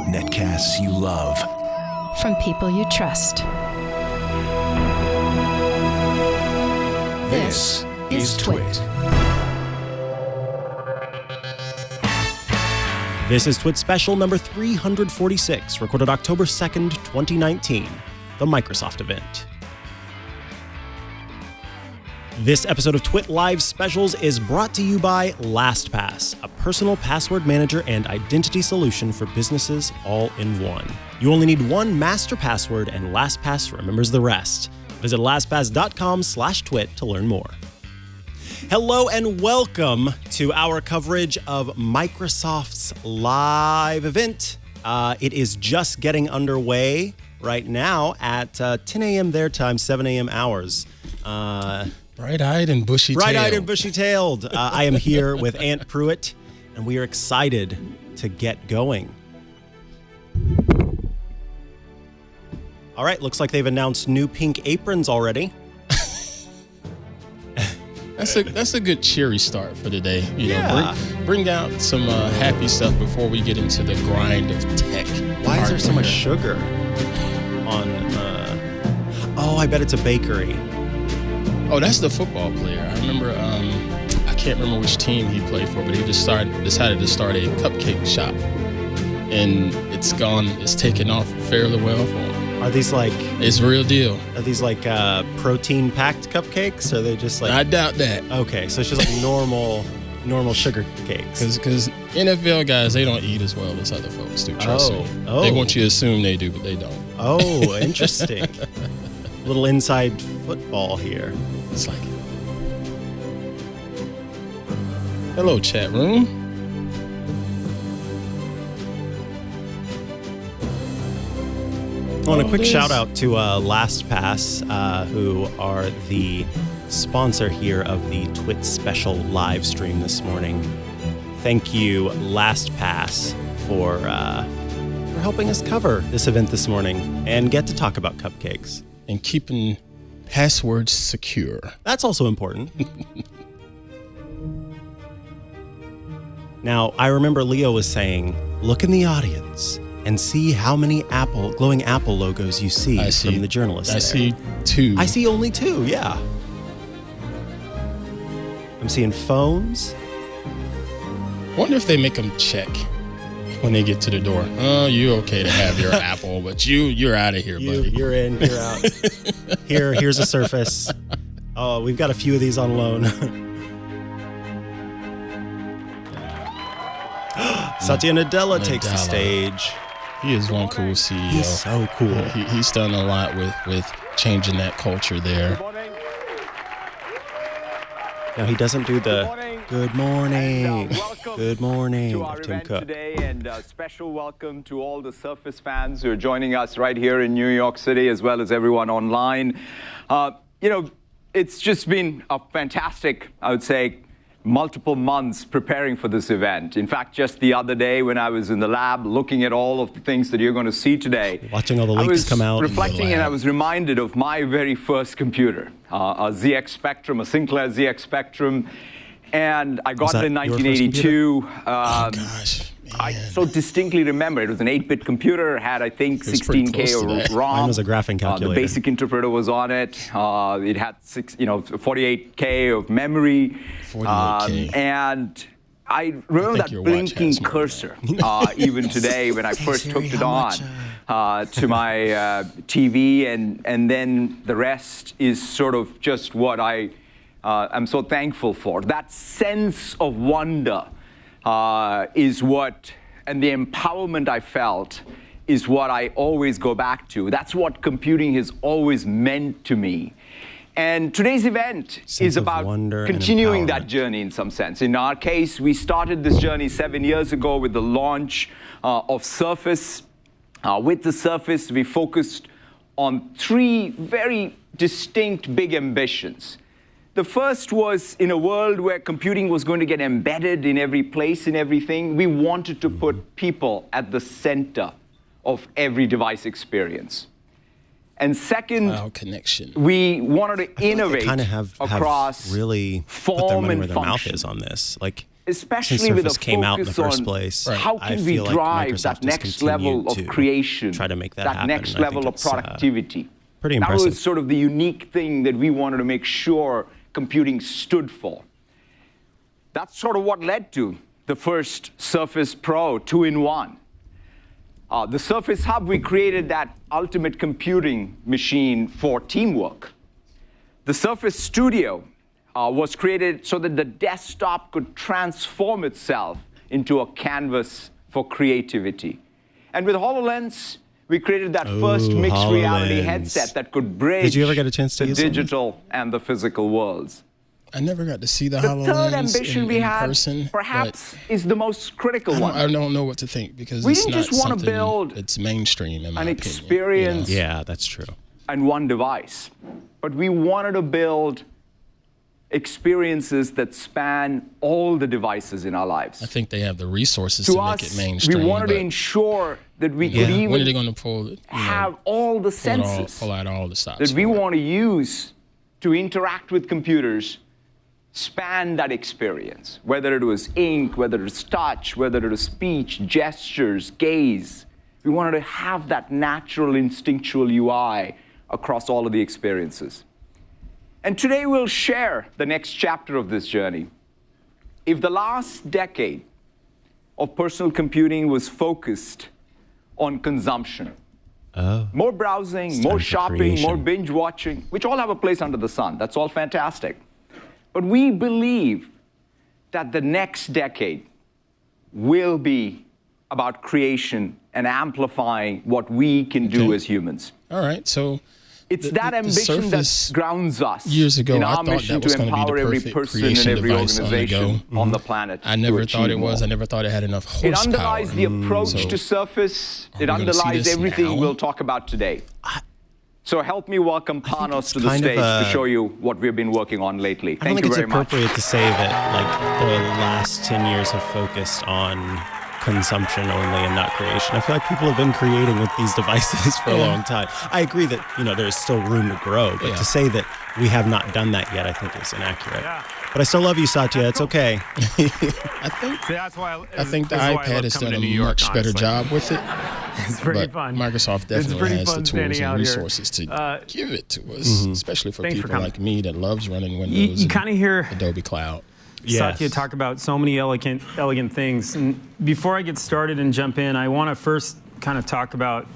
Netcasts you love. From people you trust. This is TWiT. This is TWiT special number 346, recorded October 2nd, 2019, the Microsoft event. This episode of TWiT Live Specials is brought to you by LastPass, a personal password manager and identity solution for businesses all in one. You only need one master password and LastPass remembers the rest. Visit lastpass.com/twit to learn more. Hello and welcome to our coverage of Microsoft's live event. It is just getting underway right now at 10 a.m. their time, 7 a.m. ours. Bright-eyed and bushy-tailed. Bright-eyed and bushy-tailed. I am here with Aunt Pruitt, and we are excited to get going. All right, looks like they've announced new pink aprons already. That's a good cheery start for today. You know, bring out some happy stuff before we get into the grind of tech. Why is there so much sugar on? Oh, I bet it's a bakery. Oh, that's the football player. I remember. I can't remember which team he played for, but he just decided to start a cupcake shop, and it's taken off fairly well for him. Are these like? It's real deal. Are these like protein-packed cupcakes? Or are they just like? I doubt that. Okay, so it's just like normal sugar cakes. Because NFL guys, they don't eat as well as other folks do. Trust me. Oh. They want you to assume they do, but they don't. Oh, interesting. Little inside football here. It's like, hello, chat room. I want a quick shout out to LastPass, who are the sponsor here of the TWiT special live stream this morning. Thank you, LastPass, for helping us cover this event this morning and get to talk about cupcakes. And keeping passwords secure. That's also important. Now, I remember Leo was saying, look in the audience and see how many glowing Apple logos you see from the journalists. I see two. I see only two, yeah. I'm seeing phones. Wonder if they make them check when they get to the door. Oh, you're okay to have your Apple, but you're out of here, buddy. You're in, you're out. Here's a Surface. Oh, we've got a few of these on loan. Satya Nadella takes the stage. He is one cool CEO. He's so cool. He's done a lot with changing that culture there. Now, he doesn't do the good morning, good morning to our Tim event Cook. Today, and a special welcome to all the Surface fans who are joining us right here in New York City, as well as everyone online. It's just been a fantastic, I would say, multiple months preparing for this event. In fact, just the other day when I was in the lab looking at all of the things that you're going to see today, watching all the leaks come out, I was reflecting and I was reminded of my very first computer, a ZX Spectrum, a Sinclair ZX Spectrum, and I got it in 1982. Oh gosh. I so distinctly remember it was an 8-bit computer, had I think 16K of ROM. Mine was a graphing calculator. The basic interpreter was on it. It had 48K of memory. 48K. And I remember that blinking cursor even today when I first hooked it on to my TV, and then the rest is sort of just what I'm so thankful for. That sense of wonder is what, and the empowerment I felt is what I always go back to. That's what computing has always meant to me. And today's event is about continuing that journey in some sense. In our case, we started this journey 7 years ago with the launch of Surface. With the Surface, we focused on three very distinct big ambitions. The first was, in a world where computing was going to get embedded in every place, in everything, we wanted to put people at the center of every device experience. And second, we wanted to innovate kind of have across really form put their money and where their function. mouth is on this. Like, especially with a Surface came out in the focus first on place, how I can we feel like drive Microsoft that has next level continued of to creation, try to make that happen, next and I level think of it's, productivity. pretty That impressive. was sort of the unique thing that we wanted to make sure computing stood for. That's sort of what led to the first Surface Pro 2-in-1. The Surface Hub, we created that ultimate computing machine for teamwork. The Surface Studio was created so that the desktop could transform itself into a canvas for creativity. And with HoloLens, we created that first mixed reality HoloLens. headset that could bridge Did you ever get a chance to the use one? digital and the physical worlds. I never got to see the The HoloLens third ambition we in had, person, perhaps, is the most critical but one. I don't know what to think because We it's didn't not just wanna something build that's mainstream in my an opinion. experience Yeah, that's true. and one device. But we wanted to build experiences that span all the devices in our lives. I think they have the resources To to us, make it mainstream. we wanted to but ensure that we Yeah. could when are they even going to pull? have all the senses pull out all the stops that we for it? want to use to interact with computers span that experience, whether it was ink, whether it was touch, whether it was speech, gestures, gaze. We wanted to have that natural instinctual UI across all of the experiences. And today we'll share the next chapter of this journey. If the last decade of personal computing was focused on consumption, more browsing, more time for shopping, creation. more binge watching, which all have a place under the sun. That's all fantastic. But we believe that the next decade will be about creation and amplifying what we can do as humans. All right, so It's the- that the ambition that Surface grounds us years ago, in I our thought mission that was to gonna be the empower every perfect person and creation every device on the organization go. on the planet. I never to thought it achieve was. more. I never thought it had enough It horsepower. underlies the approach So, to Surface. It we gonna see underlies this everything now? we'll talk about today. So help me welcome Panos it's to the kind of stage a- to show you what we've been working on lately. I don't Thank think you it's very much. appropriate to say that like the last 10 years have focused on consumption only and not creation. I feel like people have been creating with these devices for a long time. I agree that, there's still room to grow, but to say that we have not done that yet, I think is inaccurate. Yeah. But I still love you, Satya. It's okay. I think See, that's why I think the this is why I iPad love has coming done to a New York, much better honestly. job with it. It's pretty But fun. Microsoft It's definitely pretty has the fun tools standing and out here. resources to give it to us, especially for Thanks for people coming. like me that loves running Windows You and kind of hear Adobe Cloud. Satya talk about so many elegant things. And before I get started and jump in, I want to first kind of talk about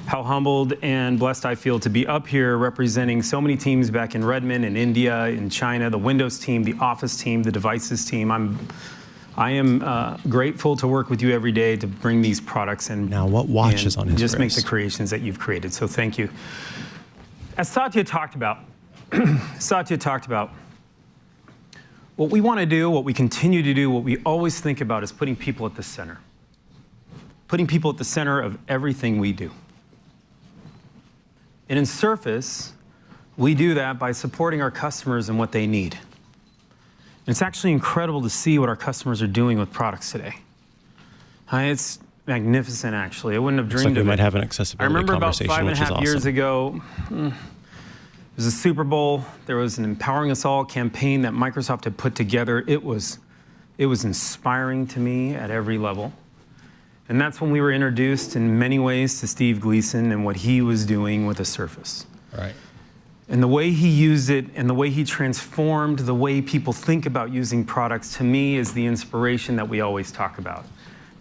how humbled and blessed I feel to be up here representing so many teams back in Redmond, in India, in China, the Windows team, the Office team, the devices team. I am grateful to work with you every day to bring these products and Now, what watch and is on his just make wrist? the creations that you've created. So thank you. As Satya talked about, what we want to do, what we continue to do, what we always think about is putting people at the center. Putting people at the center of everything we do. And in Surface, we do that by supporting our customers and what they need. And it's actually incredible to see what our customers are doing with products today. It's magnificent, actually. I wouldn't have Looks dreamed like we of might it. have an I accessibility remember about conversation, which is 5.5 awesome. years ago, it was a Super Bowl. There was an Empowering Us All campaign that Microsoft had put together. It was inspiring to me at every level. And that's when we were introduced in many ways to Steve Gleason and what he was doing with the Surface. Right. And the way he used it and the way he transformed the way people think about using products, to me, is the inspiration that we always talk about.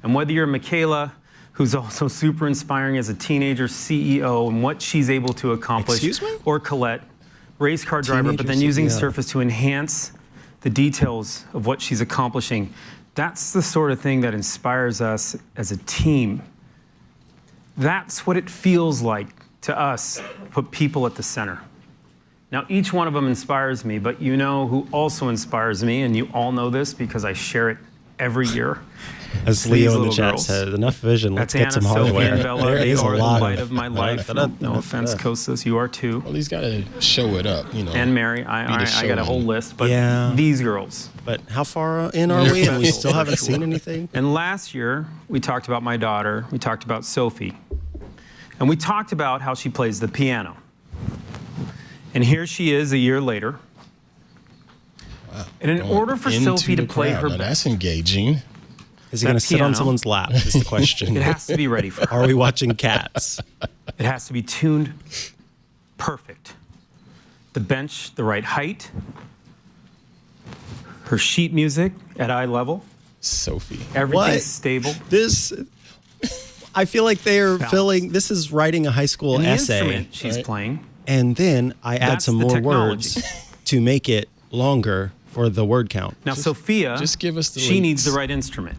And whether you're Michaela, who's also super inspiring as a teenager CEO and what she's able to accomplish, Excuse me? or Colette, race car driver, but then Teenager using CEO. Surface to enhance the details of what she's accomplishing. That's the sort of thing that inspires us as a team. That's what it feels like to us, put people at the center. Now, each one of them inspires me, but you know who also inspires me, and you all know this because I share it every year. As These Leo in the little chat girls. said, enough vision. Let's That's get Anna, some Sophie, hardware. and Bella. There They is a are the lot light of my life. No offense, Kostas, you are too. Well, he's got to show it up, And Mary, I show got a whole and- list, but Yeah. these girls. But how far in are we? And we still haven't seen anything? And last year, we talked about my daughter, we talked about Sophie, and we talked about how she plays the piano. And here she is a year later, Wow. And in order for Into Sophie to the play crowd. her Now, best, that's engaging. Is he going to sit on piano, someone's lap? Is the question. it has to be ready for her. Are we watching Cats? It has to be tuned perfect. The bench, the right height. Her sheet music at eye level. Sophie. Everything's What? stable. This, I feel like they are Balance. filling. This is writing a high school And the essay, instrument she's Right. playing. and then I add That's some the more technology. words to make it longer for the word count. Now, Sophia, just give us the she leads. needs the right instrument.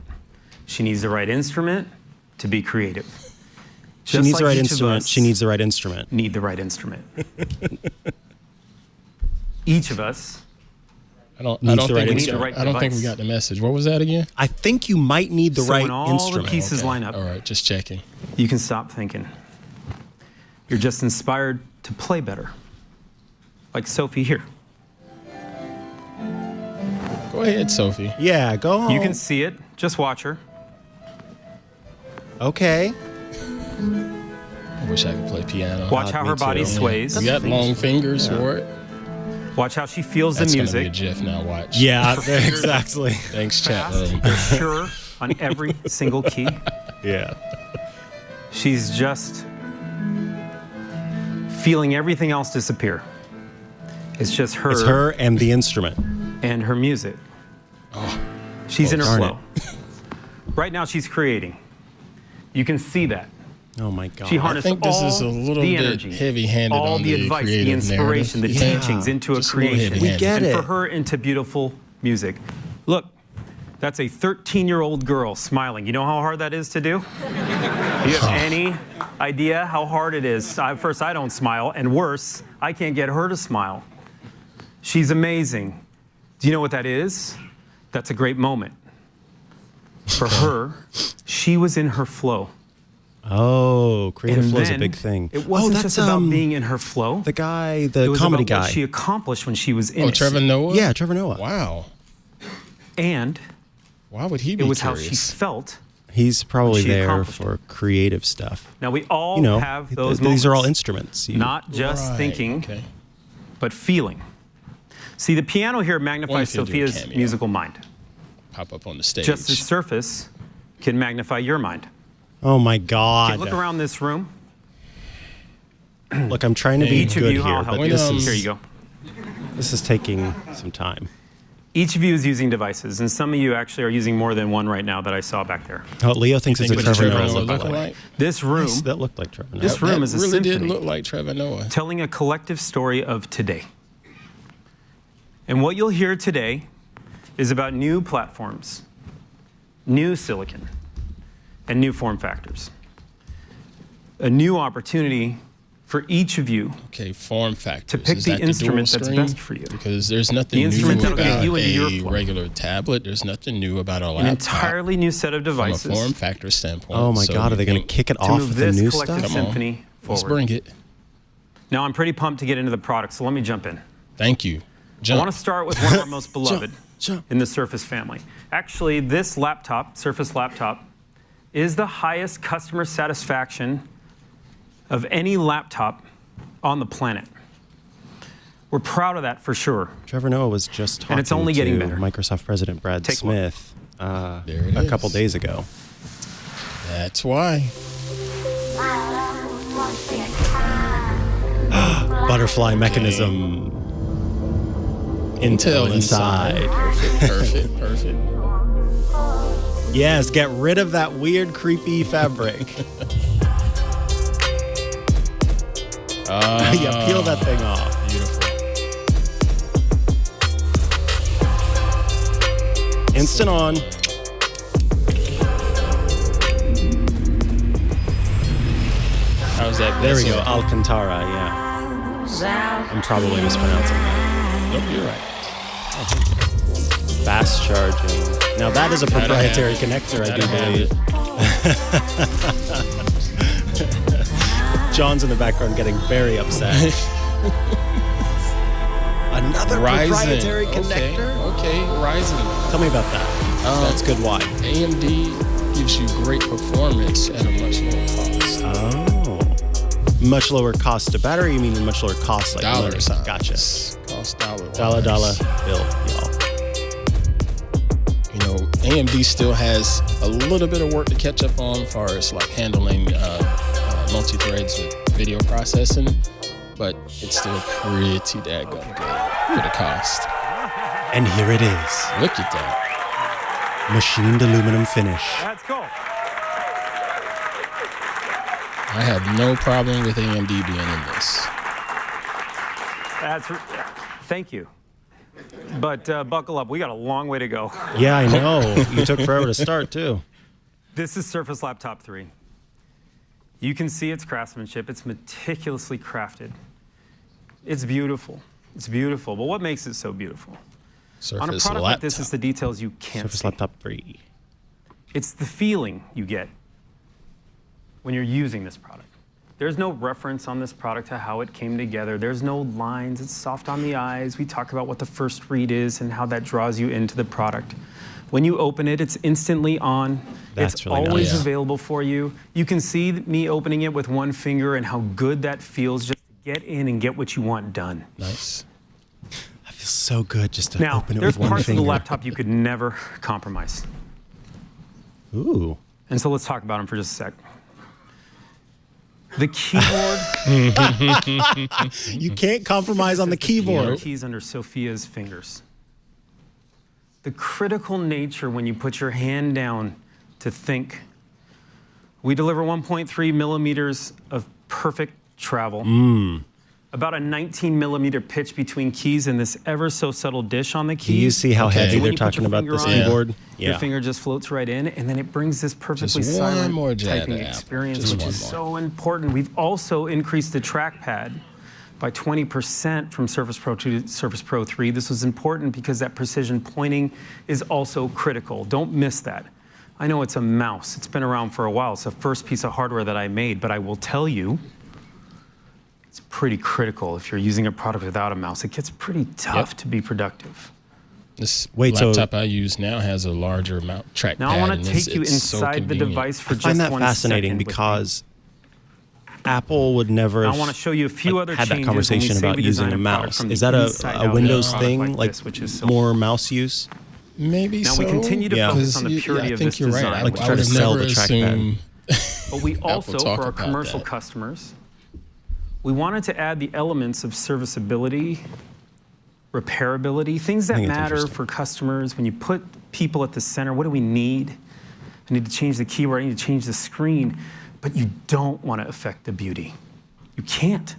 She needs the right instrument to be creative. She Just needs the like right each of instrument. us She needs the right instrument. need the right instrument. Each of us. I don't Needs the think right we instrument. got, Right I don't think we device. got the message. What was that again? I think you might need the So right when all instrument. the pieces line up, All right, just checking. you can stop thinking. You're just inspired to play better. Like Sophie here. Go ahead, Sophie. Yeah, go home. You can see it. Just watch her. Okay. I wish I could play piano. Watch how me her body too. sways. We got long fingers for it. Watch how she feels That's the gonna be a music. GIF now. Watch. Yeah, exactly. Thanks, chat Fast, room. but sure on every single key. Yeah. She's just feeling everything else disappear. It's just her, It's her and the instrument. and her music. She's in her darn flow. Right now, she's creating. You can see that. Oh my God. She I harnessed think this all is a little the bit energy, heavy-handed all on the the advice, the creative inspiration, narrative. the Yeah. teachings into Just a a little creation. heavy-handed. We get and it. for her into beautiful music. Look, that's a 13-year-old girl smiling. You know how hard that is to do? Do you have any idea how hard it is? First, I don't smile, and worse, I can't get her to smile. She's amazing. Do you know what that is? That's a great moment. For her, she was in her flow. Oh, creative And flow is a then big thing. It wasn't that's just about being in her flow. the guy, It the was comedy about guy. what she accomplished when she was in Oh, it. Trevor Noah? Yeah, Trevor Noah. Wow. And Why would he be it was curious? how she felt. He's probably She there accomplished for creative stuff. Now, we all You know, have those moments. these are all instruments. Not just Right, thinking, Okay. but feeling. See, the piano here Wonder magnifies if he'll do a Sophia's cameo. musical mind. Pop up on the stage. Just the surface can magnify your mind. Oh my God. Look around this room. Look, I'm trying to be Each of good you, here, I'll but help you. this Here you go. is taking some time. Each of you is using devices, and some of you actually are using more than one right now that I saw back there. Oh, Leo thinks Think it's a it's Trevor Trevor Noah Noah lookalike. lookalike? This room, That looked like Trevor Noah. this room is a really symphony, did look like Trevor Noah. telling a collective story of today. And what you'll hear today is about new platforms, new silicon, and new form factors. A new opportunity for each of you Okay, form factors. to pick Is the that dual instrument that's screen? best for you. Because there's nothing The instrument new that'll get about you into your a flow. regular tablet. There's nothing new about a An laptop entirely new set of from a devices form factor standpoint. Oh my So God, are you they going to think, kick it to off move with the this new collective stuff? Come on. symphony Let's forward. bring it. Now, I'm pretty pumped to get into the product, so let me jump in. Thank you. I Jump. want to start with one of our most beloved jump. in the Surface family. Actually, this laptop, Surface laptop, is the highest customer satisfaction of any laptop on the planet. We're proud of that for sure. Trevor Noah was just talking And it's only getting to better. Microsoft President Brad Take a look. Smith There it a is. couple days ago. That's why. Butterfly mechanism. Intel inside. Perfect. Perfect. Yes, get rid of that weird, creepy fabric. Yeah, peel that thing off. Beautiful. Instant on. How's that? There we go. That's- Alcantara, yeah. I'm probably mispronouncing that. Nope, you're right. Fast charging. Now that is a proprietary connector, I do Gotta have believe. John's in the background getting very upset. Another proprietary connector? Okay, Ryzen. Tell me about that. That's good wine. AMD gives you great performance at a much lower cost. Oh. Much lower cost to battery? You mean much lower cost like Dollar money? signs. Gotcha. Cost dollar. Dollar bill, y'all. You know, AMD still has a little bit of work to catch up on as far as like handling multi-threads with video processing, but it's still pretty daggone good for the cost. And here it is. Look at that. Machined aluminum finish. That's cool. I have no problem with AMD being in this. Thank you. But buckle up. We got a long way to go. Yeah, I know. You took forever to start, too. This is Surface Laptop 3. You can see its craftsmanship. It's meticulously crafted. It's beautiful. It's beautiful. But what makes it so beautiful? Surface On a product like this, it's the details you can't Surface see. Laptop 3. It's the feeling you get when you're using this product. There's no reference on this product to how it came together. There's no lines. It's soft on the eyes. We talk about what the first read is and how that draws you into the product. When you open it, it's instantly on. It's really always nice. available for you. You can see me opening it with one finger and how good that feels just to get in and get what you want done. Nice. That feels so good just to Now, open it there's with one parts finger. of the laptop you could never compromise. Ooh. And so let's talk about them for just a sec. The keyboard. You can't compromise on the keyboard. Keys under Sophia's fingers. The critical nature when you put your hand down to think. We deliver 1.3 millimeters of perfect travel. About a 19 millimeter pitch between keys and this ever so subtle dish on the keys. Do you see how heavy When they're you put talking your about finger this on it, keyboard? Your finger just floats right in, and then it brings this perfectly Just one silent more jab typing at Apple. experience, Just which one is more. so important. We've also increased the trackpad by 20% from Surface Pro 2 to Surface Pro 3. This was important because that precision pointing is also critical. Don't miss that. I know it's a mouse. It's been around for a while. It's the first piece of hardware that I made, but I will tell you, it's pretty critical if you're using a product without a mouse. It gets pretty tough to be productive. This Wait, so- laptop I use now has a larger trackpad. Now I want and to it's- take you it's so inside the convenient. device for I just find that 1 fascinating second with me. because Apple would never I have want to show you a few other had that changes conversation when we say about we using design a product mouse. from the Is that inside a out Windows product thing, like like this, which is so more mouse use? Maybe Now so. we continue to Yeah. focus on the Because, purity I of think this you're design. right. I, Like to I try would to have sell never the trackpad. assumed But we also, talk for our about commercial that. customers, we wanted to add the elements of serviceability, repairability, things that think it's matter interesting. for customers. When you put people at the center, what do we need? I need to change the keyboard, I need to change the screen, but you don't want to affect the beauty. You can't.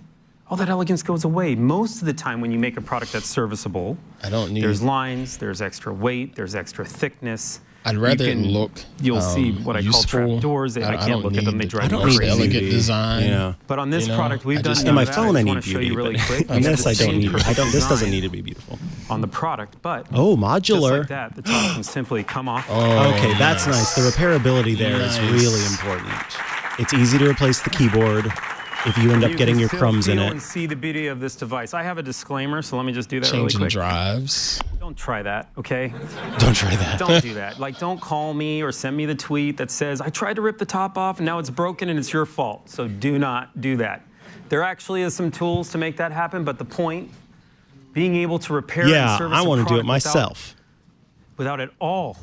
All that elegance goes away. Most of the time when you make a product that's serviceable, I don't need. there's lines, there's extra weight, there's extra thickness. I'd rather You can- it look. You'll see what I call useful. trap doors. I can't don't look at them, need they the drive me don't need crazy. elegant beauty. design. Yeah. But on this You know, product, we've I done just- none In my of that. phone, I just need want to show beauty. you really but quick. on this, I don't Same need. perfect This doesn't design need to be beautiful. on the product, but Oh, just modular. like that, the top can simply come off. Okay, that's nice. The repairability there is Nice. really important. It's easy to replace the keyboard if you end up You getting can your still crumbs in feel it. and see the beauty of this device. I have a disclaimer, so let me just do that really Changing quick. drives. Don't try that, okay? Don't try that. Don't do that. Like, don't call me or send me the tweet that says, I tried to rip the top off and now it's broken and it's your fault. So do not do that. There actually is some tools to make that happen, but the point, being able to repair Yeah, and service I a want to do it product myself. without at all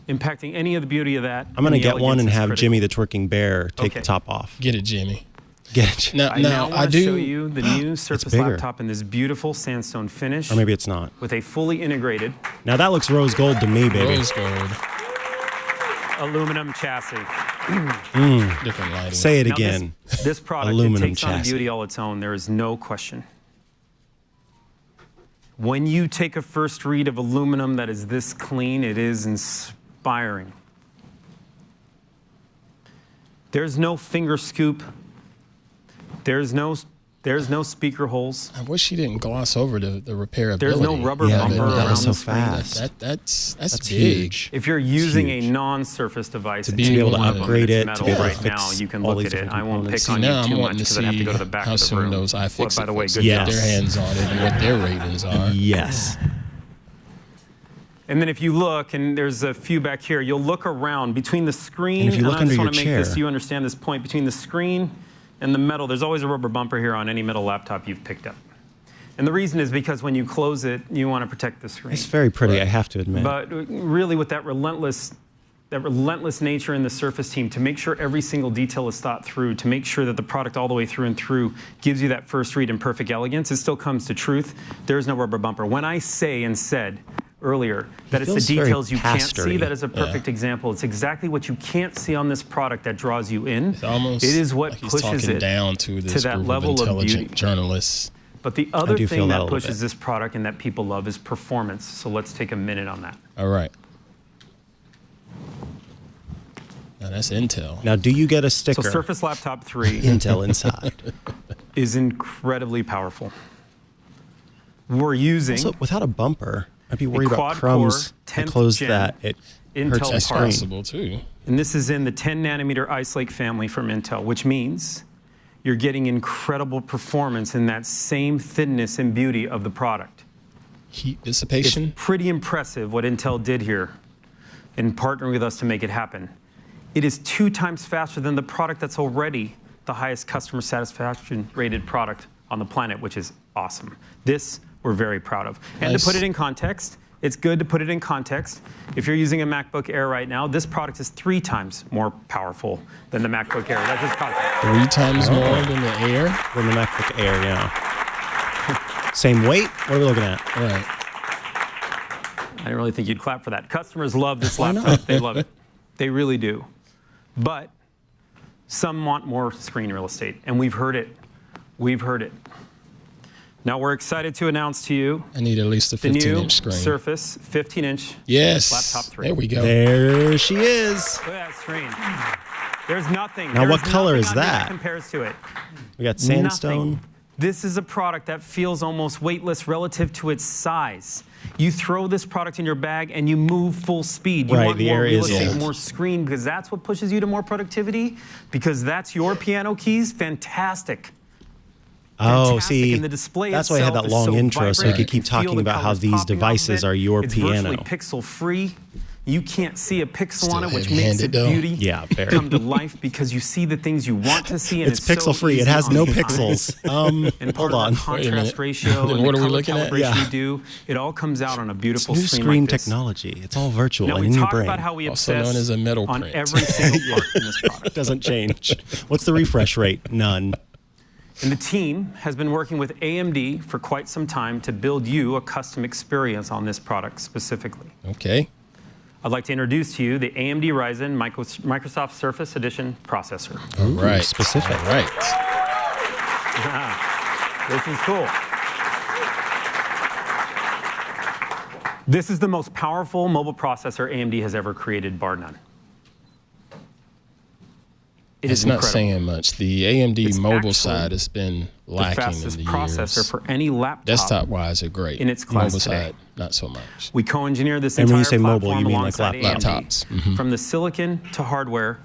impacting any of the beauty of that. I'm going to and the get one elegance and is have critical. Jimmy the twerking bear take Okay. the top off. Get it, Jimmy. Get it. Now, I now I want to do. show you the new Surface bigger. laptop in this beautiful sandstone finish Or maybe it's not. with a fully integrated Now that looks rose gold to me, baby. Rose gold. aluminum chassis. Different lighting. Say it Now, again. This product it Aluminum takes on a chassis. beauty all its own. There is no question. When you take a first read of aluminum that is this clean, it is inspiring. There's no finger scoop. There's no speaker holes. I wish he didn't gloss over the repairability. There's no rubber Yeah, bumper that was around so the screen. fast. That's That's big. huge. If you're using a huge. non-surface device, To and be you able to want upgrade that's it, to metal be able to right fix now, you can all look these at it. different I won't pick components. on See, now you I'm too much wanting to because I have to see go to the back how of the some room. of those iFixit What, by the way, folks good get job. their hands on it and what their ratings are. Yes. And then if you look, and there's a few back here, you'll look around between the screen, And if you look I under just your want to make chair- this so you understand this point, between the screen and the metal, there's always a rubber bumper here on any metal laptop you've picked up. And the reason is because when you close it, you want to protect the screen. It's very pretty, I have to admit. But really with that relentless nature in the Surface team to make sure every single detail is thought through, to make sure that the product all the way through and through gives you that first read in perfect elegance, it still comes to truth. There's no rubber bumper. When I say and said earlier that it's the details you can't see, that is a perfect example. It's exactly what you can't see on this product that draws you in. It is what like pushes it down to that level of beauty. Journalists. But the other thing that pushes this product and that people love is performance. So let's take a minute on that. All right. Now that's Intel. Now, do you get a sticker? So Surface Laptop 3 Intel inside is incredibly powerful. We're using also, without a bumper. I'd be worried about quad-core crumbs. I close that. It hurts the screen. Possible too. And this is in the 10 nanometer Ice Lake family from Intel, which means you're getting incredible performance in that same thinness and beauty of the product. Heat dissipation. It's pretty impressive what Intel did here in partnering with us to make it happen. It is 2 times faster than the product that's already the highest customer satisfaction rated product on the planet, which is awesome. This we're very proud of. And to put it in context, it's good to put it in context. If you're using a MacBook Air right now, this product is 3 times more powerful than the MacBook Air. That's just context. 3 times more than the Air? Than the MacBook Air, yeah. Same weight? What are we looking at? All right. I didn't really think you'd clap for that. Customers love this laptop. They love it. They really do. But some want more screen real estate, and we've heard it. We've heard it. Now we're excited to announce to you I need at least a 15-inch screen. The new Surface 15-inch Laptop 3. There we go. There she is. Look at that screen. There's nothing. Now what color is that? Compares to it. We got sandstone. Nothing. This is a product that feels almost weightless relative to its size. You throw this product in your bag and you move full speed. You want more real estate, more screen, because that's what pushes you to more productivity, because that's your piano keys. Fantastic. Oh, see, and the display that's why I had that long intro, so you could keep talking about how these devices are your piano. It's virtually pixel-free. You can't see a pixel on it, which makes it beauty come to life because you see the things you want to see. And it's pixel-free. It has no pixels. And hold on. Contrast ratio and what are we color looking at? calibration you do, it all comes out on a beautiful new screen screen like this. technology. It's all virtual now, and in your brain. We talk about how we obsess known as a metal on print. every single part in this product. It doesn't change. What's the refresh rate? None. And the team has been working with AMD for quite some time to build you a custom experience on this product specifically. Okay. I'd like to introduce to you the AMD Ryzen Microsoft Surface Edition processor. All right. Specific. All right. This is cool. This is the most powerful mobile processor AMD has ever created, bar none. It's not saying much. The AMD mobile side has been lacking in the years. The fastest processor for any laptop. Desktop-wise, are great. In its class mobile today. Side, not so much. We co-engineered this and entire when you say platform mobile, you mean like alongside laptops. AMD, from the silicon to hardware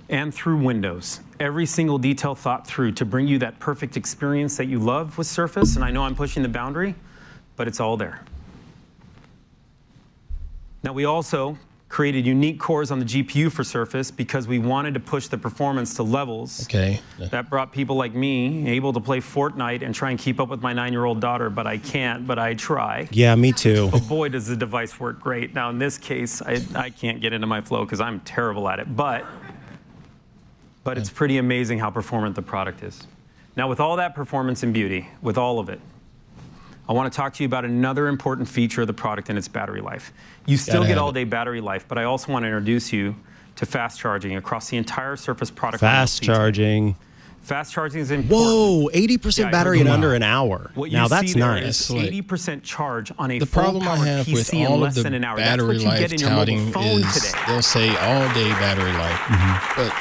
and through Windows. Every single detail thought through to bring you that perfect experience that you love with Surface. And I know I'm pushing the boundary, but it's all there. Now we also created unique cores on the GPU for Surface because we wanted to push the performance to levels that brought people like me able to play Fortnite and try and keep up with my 9-year-old daughter, but I can't, but I try. Yeah, me too. But boy, does the device work great. Now in this case, I can't get into my flow because I'm terrible at it, but it's pretty amazing how performant the product is. Now with all that performance and beauty, with all of it, I want to talk to you about another important feature of the product and its battery life. You still get all-day battery life, but I also want to introduce you to fast charging across the entire Surface product. Fast charging. Fast charging is important. Whoa, 80% battery in under an hour. Now that's nice. 80% charge on a the problem I have PC with all of the battery life touting is they'll say all-day battery life, but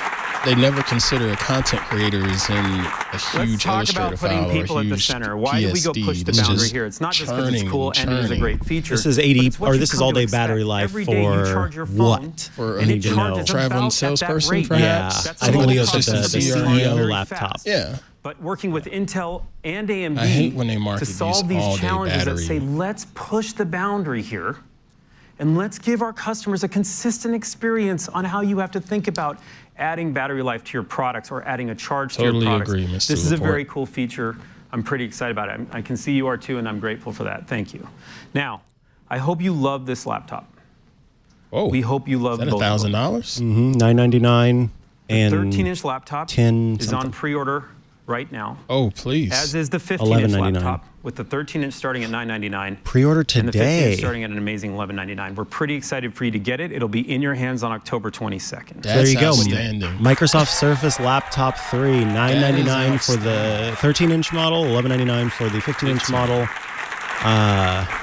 they never consider content creators in a huge Illustrator file or a huge people at the center. Why do we go push the boundary here? It's not just because it's cool and it is a great feature. This is 80, or this is all-day battery life for what? For a traveling salesperson, perhaps? Yeah, I think we use the CEO laptop. Yeah. But working with Intel and AMD I hate when they market to solve these challenges that say, let's push the boundary here. And let's give our customers a consistent experience on how you have to think about adding battery life to your products or adding a charge to your products. Totally agree, Mr. This is a Laporte. very cool feature I'm pretty excited about it. I can see you are too, and I'm grateful for that. Thank you. Now, I hope you love this laptop. Oh, we hope you love both. Is that $1,000? Mm-hmm. $999 and 13-inch laptop 10 is on pre-order right now. Oh, please. As is the 15-inch $11.99. laptop, with the 13-inch starting at $999. Pre-order And the 15-inch today. starting at an amazing $11.99. We're pretty excited for you to get it. It'll be in your hands on October 22nd. There you go. Outstanding. Microsoft Surface Laptop 3, $999 for the 13-inch model, $11.99 for the 15-inch model.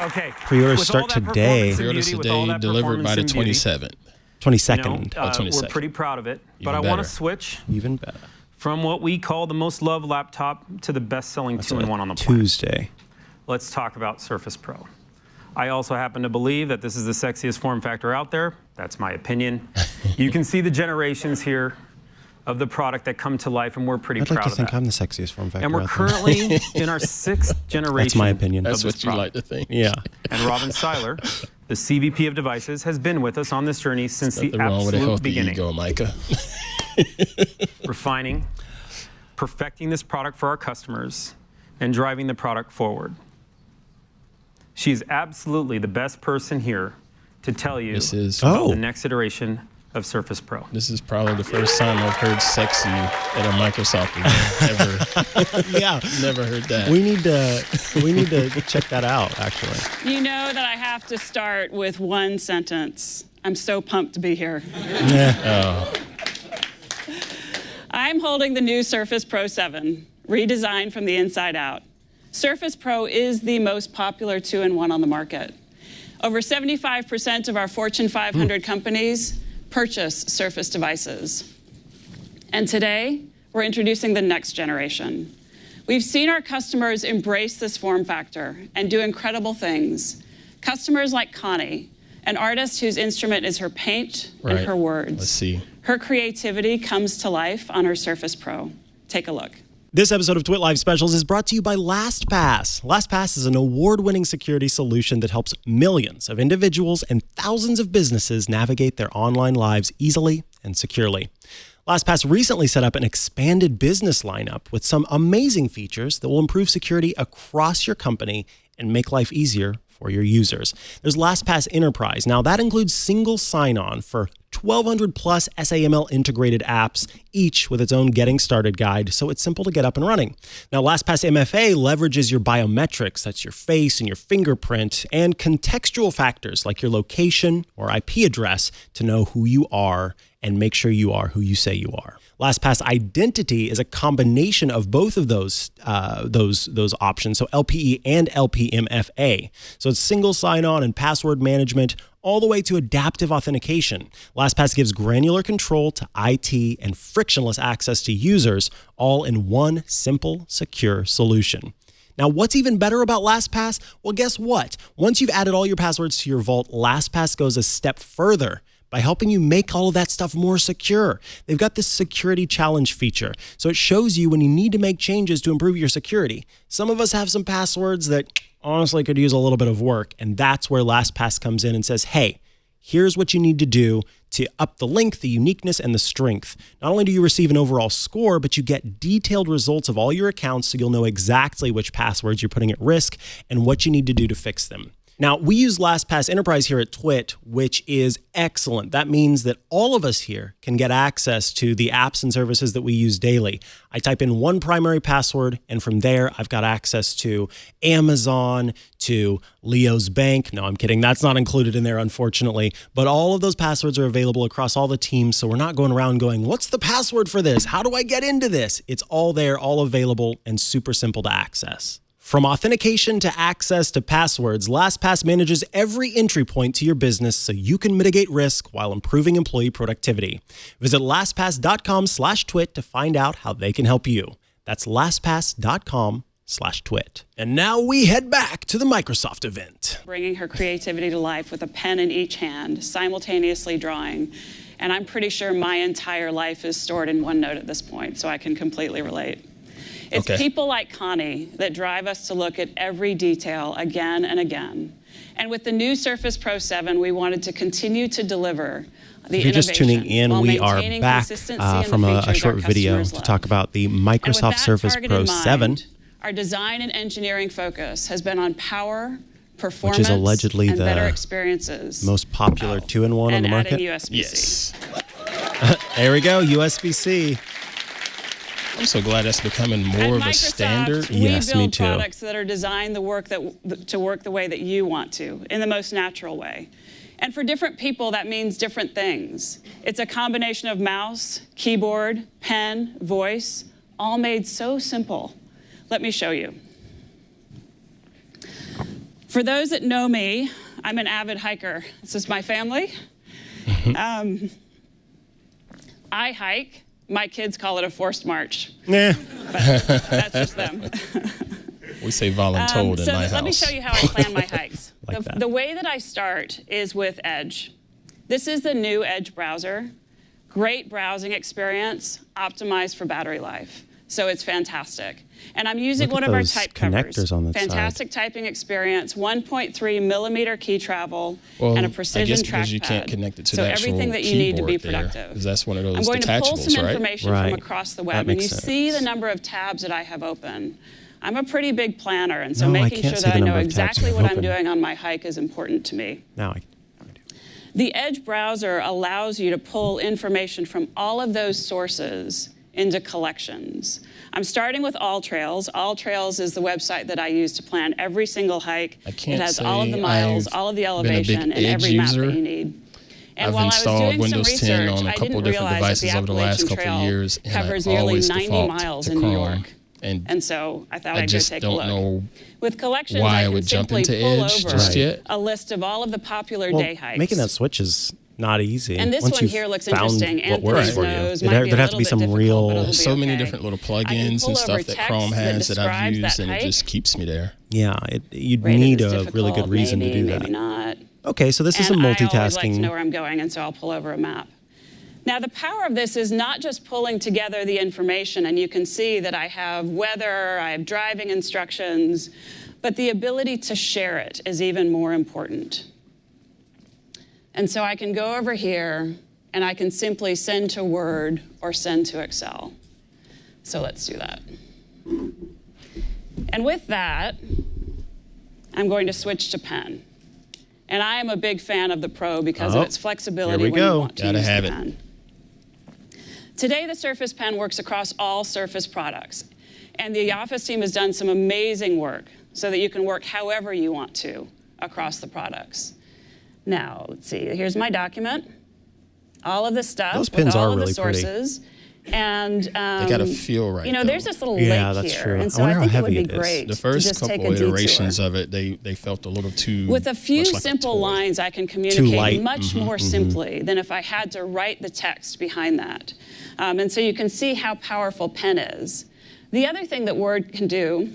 Okay. Pre-orders start today. Pre-orders today, delivered by the 27th. 22nd. 22nd. We're pretty proud of it. But Even I want to better. switch Even better. from what we call the most loved laptop to the best-selling two-in-one on the planet. Tuesday. Let's talk about Surface Pro. I also happen to believe that this is the sexiest form factor out there. That's my opinion. You can see the generations here of the product that come to life, and we're pretty I'd proud like to of think that. I'm the sexiest form factor And we're out there. currently in our 6th generation. That's my opinion. That's of what this you product. like to think. Yeah. And Robin Seiler, the CVP of Devices, has been with us on this journey since the Nothing wrong with a absolute healthy beginning. ego, Mikah. Refining, perfecting this product for our customers, and driving the product forward. She's absolutely the best person here to tell you This is- about Oh. the next iteration of Surface Pro. This is probably the first time I've heard sexy at a Microsoft event ever. Yeah. Never heard that. We need to check that out, actually. You know that I have to start with one sentence. I'm so pumped to be here. I'm holding the new Surface Pro 7, redesigned from the inside out. Surface Pro is the most popular two-in-one on the market. Over 75% of our Fortune 500 companies purchase Surface devices. And today, we're introducing the next generation. We've seen our customers embrace this form factor and do incredible things. Customers like Connie, an artist whose instrument is her paint and her words. Let's see. Her creativity comes to life on her Surface Pro. Take a look. This episode of TWiT Live Specials is brought to you by LastPass. LastPass is an award-winning security solution that helps millions of individuals and thousands of businesses navigate their online lives easily and securely. LastPass recently set up an expanded business lineup with some amazing features that will improve security across your company and make life easier for your users. There's LastPass Enterprise. Now, that includes single sign-on for 1,200 plus SAML integrated apps, each with its own getting started guide, so it's simple to get up and running. Now, LastPass MFA leverages your biometrics, that's your face and your fingerprint, and contextual factors like your location or IP address to know who you are and make sure you are who you say you are. LastPass Identity is a combination of both of those options, so LPE and LPMFA. So it's single sign-on and password management, all the way to adaptive authentication. LastPass gives granular control to IT and frictionless access to users, all in one simple, secure solution. Now, what's even better about LastPass? Well, guess what? Once you've added all your passwords to your vault, LastPass goes a step further by helping you make all of that stuff more secure. They've got this security challenge feature, so it shows you when you need to make changes to improve your security. Some of us have some passwords that honestly could use a little bit of work, and that's where LastPass comes in and says, hey, here's what you need to do to up the length, the uniqueness, and the strength. Not only do you receive an overall score, but you get detailed results of all your accounts, so you'll know exactly which passwords you're putting at risk and what you need to do to fix them. Now, we use LastPass Enterprise here at TWiT, which is excellent. That means that all of us here can get access to the apps and services that we use daily. I type in one primary password, and from there, I've got access to Amazon, to Leo's Bank. No, I'm kidding. That's not included in there, unfortunately. But all of those passwords are available across all the teams, so we're not going around going, what's the password for this? How do I get into this? It's all there, all available, and super simple to access. From authentication to access to passwords, LastPass manages every entry point to your business so you can mitigate risk while improving employee productivity. Visit LastPass.com/TWiT to find out how they can help you. That's LastPass.com/TWiT. And now we head back to the Microsoft event. Bringing her creativity to life with a pen in each hand, simultaneously drawing. And I'm pretty sure my entire life is stored in OneNote at this point, so I can completely relate. It's people like Connie that drive us to look at every detail again and again. And with the new Surface Pro 7, we wanted to continue to deliver the If you're just tuning in, we are back from a short video to talk about the Microsoft Surface Pro 7. our design and engineering focus has been on power, performance, which is allegedly and the better experiences. most popular 2-in-1 on the market. And adding USB-C. Yes. There we go, USB-C. I'm so glad that's becoming more of a standard. We Yes, me build too. products that are designed to work the way that you want to, in the most natural way. And for different people, that means different things. It's a combination of mouse, keyboard, pen, voice, all made so simple. Let me show you. For those that know me, I'm an avid hiker. This is my family. I hike. My kids call it a forced march. Yeah. But that's just them. We say voluntold in my house. Let me show you how I plan my hikes. Like that. The way that I start is with Edge. This is the new Edge browser. Great browsing experience, optimized for battery life. So it's fantastic. And I'm using Look at one of our those type connectors covers. on the Fantastic typing experience, 1.3 millimeter key travel, Well, and a I precision guess trackpad. because you can't connect it to so the actual everything that you need to be keyboard there, productive. 'cause that's one of those I'm going to pull some detachables, right? information Right. from across the That web, and makes you see sense. the number of tabs that I have open. I'm a pretty big planner, and so No, I making can't sure see that the I know number of tabs exactly you what have I'm open. doing on my hike is important to me. Now I do. The Edge browser allows you to pull information from all of those sources into collections. I'm starting with All Trails. All Trails is the website that I use to plan every single hike. I can't It has all of the say miles, I've all of the been a big elevation, and Edge every map user. that you need. And I've while I was installed doing Windows some 10 research, on a I couple didn't different realize that devices the over the last Appalachian couple Trail of years, and covers I nearly always 90 default miles to in New Chrome. York. And so I thought I I'd go just take a don't look. know With collections, why I can would jump simply into pull Edge over just yet. a list of all of the popular Well, day hikes. making that switch is not easy. And this Once one you've here looks found interesting. what Anthony's works for you, nose there'd might be a have to be little some bit difficult, real. but it'll be So many okay. different little I can plugins pull and over stuff that text Chrome has that I've describes used, that and it hike. just keeps me there. Yeah, you'd Rated need as a really good difficult, reason maybe, to do that. Maybe not. Okay, so this is a And I always like to multitasking. know where I'm going, and so I'll pull over a map. Now, the power of this is not just pulling together the information, and you can see that I have weather, I have driving instructions, but the ability to share it is even more important. And so I can go over here, and I can simply send to Word or send to Excel. So let's do that. And with that, I'm going to switch to pen. And I am a big fan of the Pro because of its flexibility here we when go. you want to Gotta use have the it. pen. Today, the Surface Pen works across all Surface products. And the Office team has done some amazing work so that you can work however you want to across the products. Now, let's see, here's my document. All of the stuff Those with pens all are of really the pretty. sources. And They gotta feel right. you know, though. there's this little Yeah, lake that's here, true. and I so wonder I how think it would heavy be it is. great The to first just take couple a detour. iterations of it, they felt a little too. With a few much like a simple toy. lines, I can communicate light. much more simply than if I had to write the text behind that. And so you can see how powerful pen is. The other thing that Word can do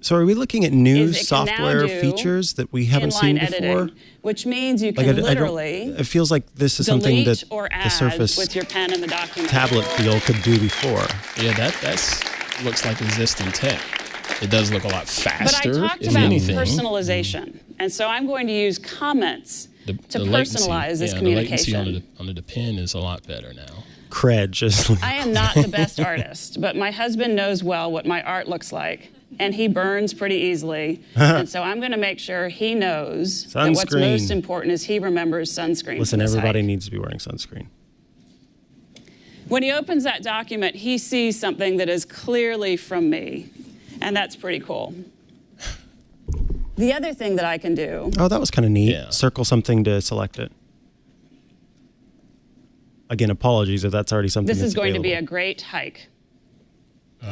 So are we looking at new is it can now software do features that we haven't seen inline before? editing, which means you Like can I don't- literally it feels like this is something delete that or the add Surface with your pen in the document. tablet feel could do before. Yeah, that's looks like existing tech. It does look a lot But I faster, talked if about anything. personalization, and so I'm going to use comments to personalize this The communication. latency on the pen is a lot better now. Cred, just like, I am not the best artist, but my husband knows well what my art looks like, and he burns pretty easily. And so I'm going to make sure he knows that what's Sunscreen. most important is he remembers sunscreen. listen, for this everybody hike. needs to be wearing sunscreen. When he opens that document, he sees something that is clearly from me, and that's pretty cool. The other thing that I can do, Oh, that was kind of neat. Yeah. Circle something to select it. Again, apologies if that's already something this that's is going to be a available. great hike.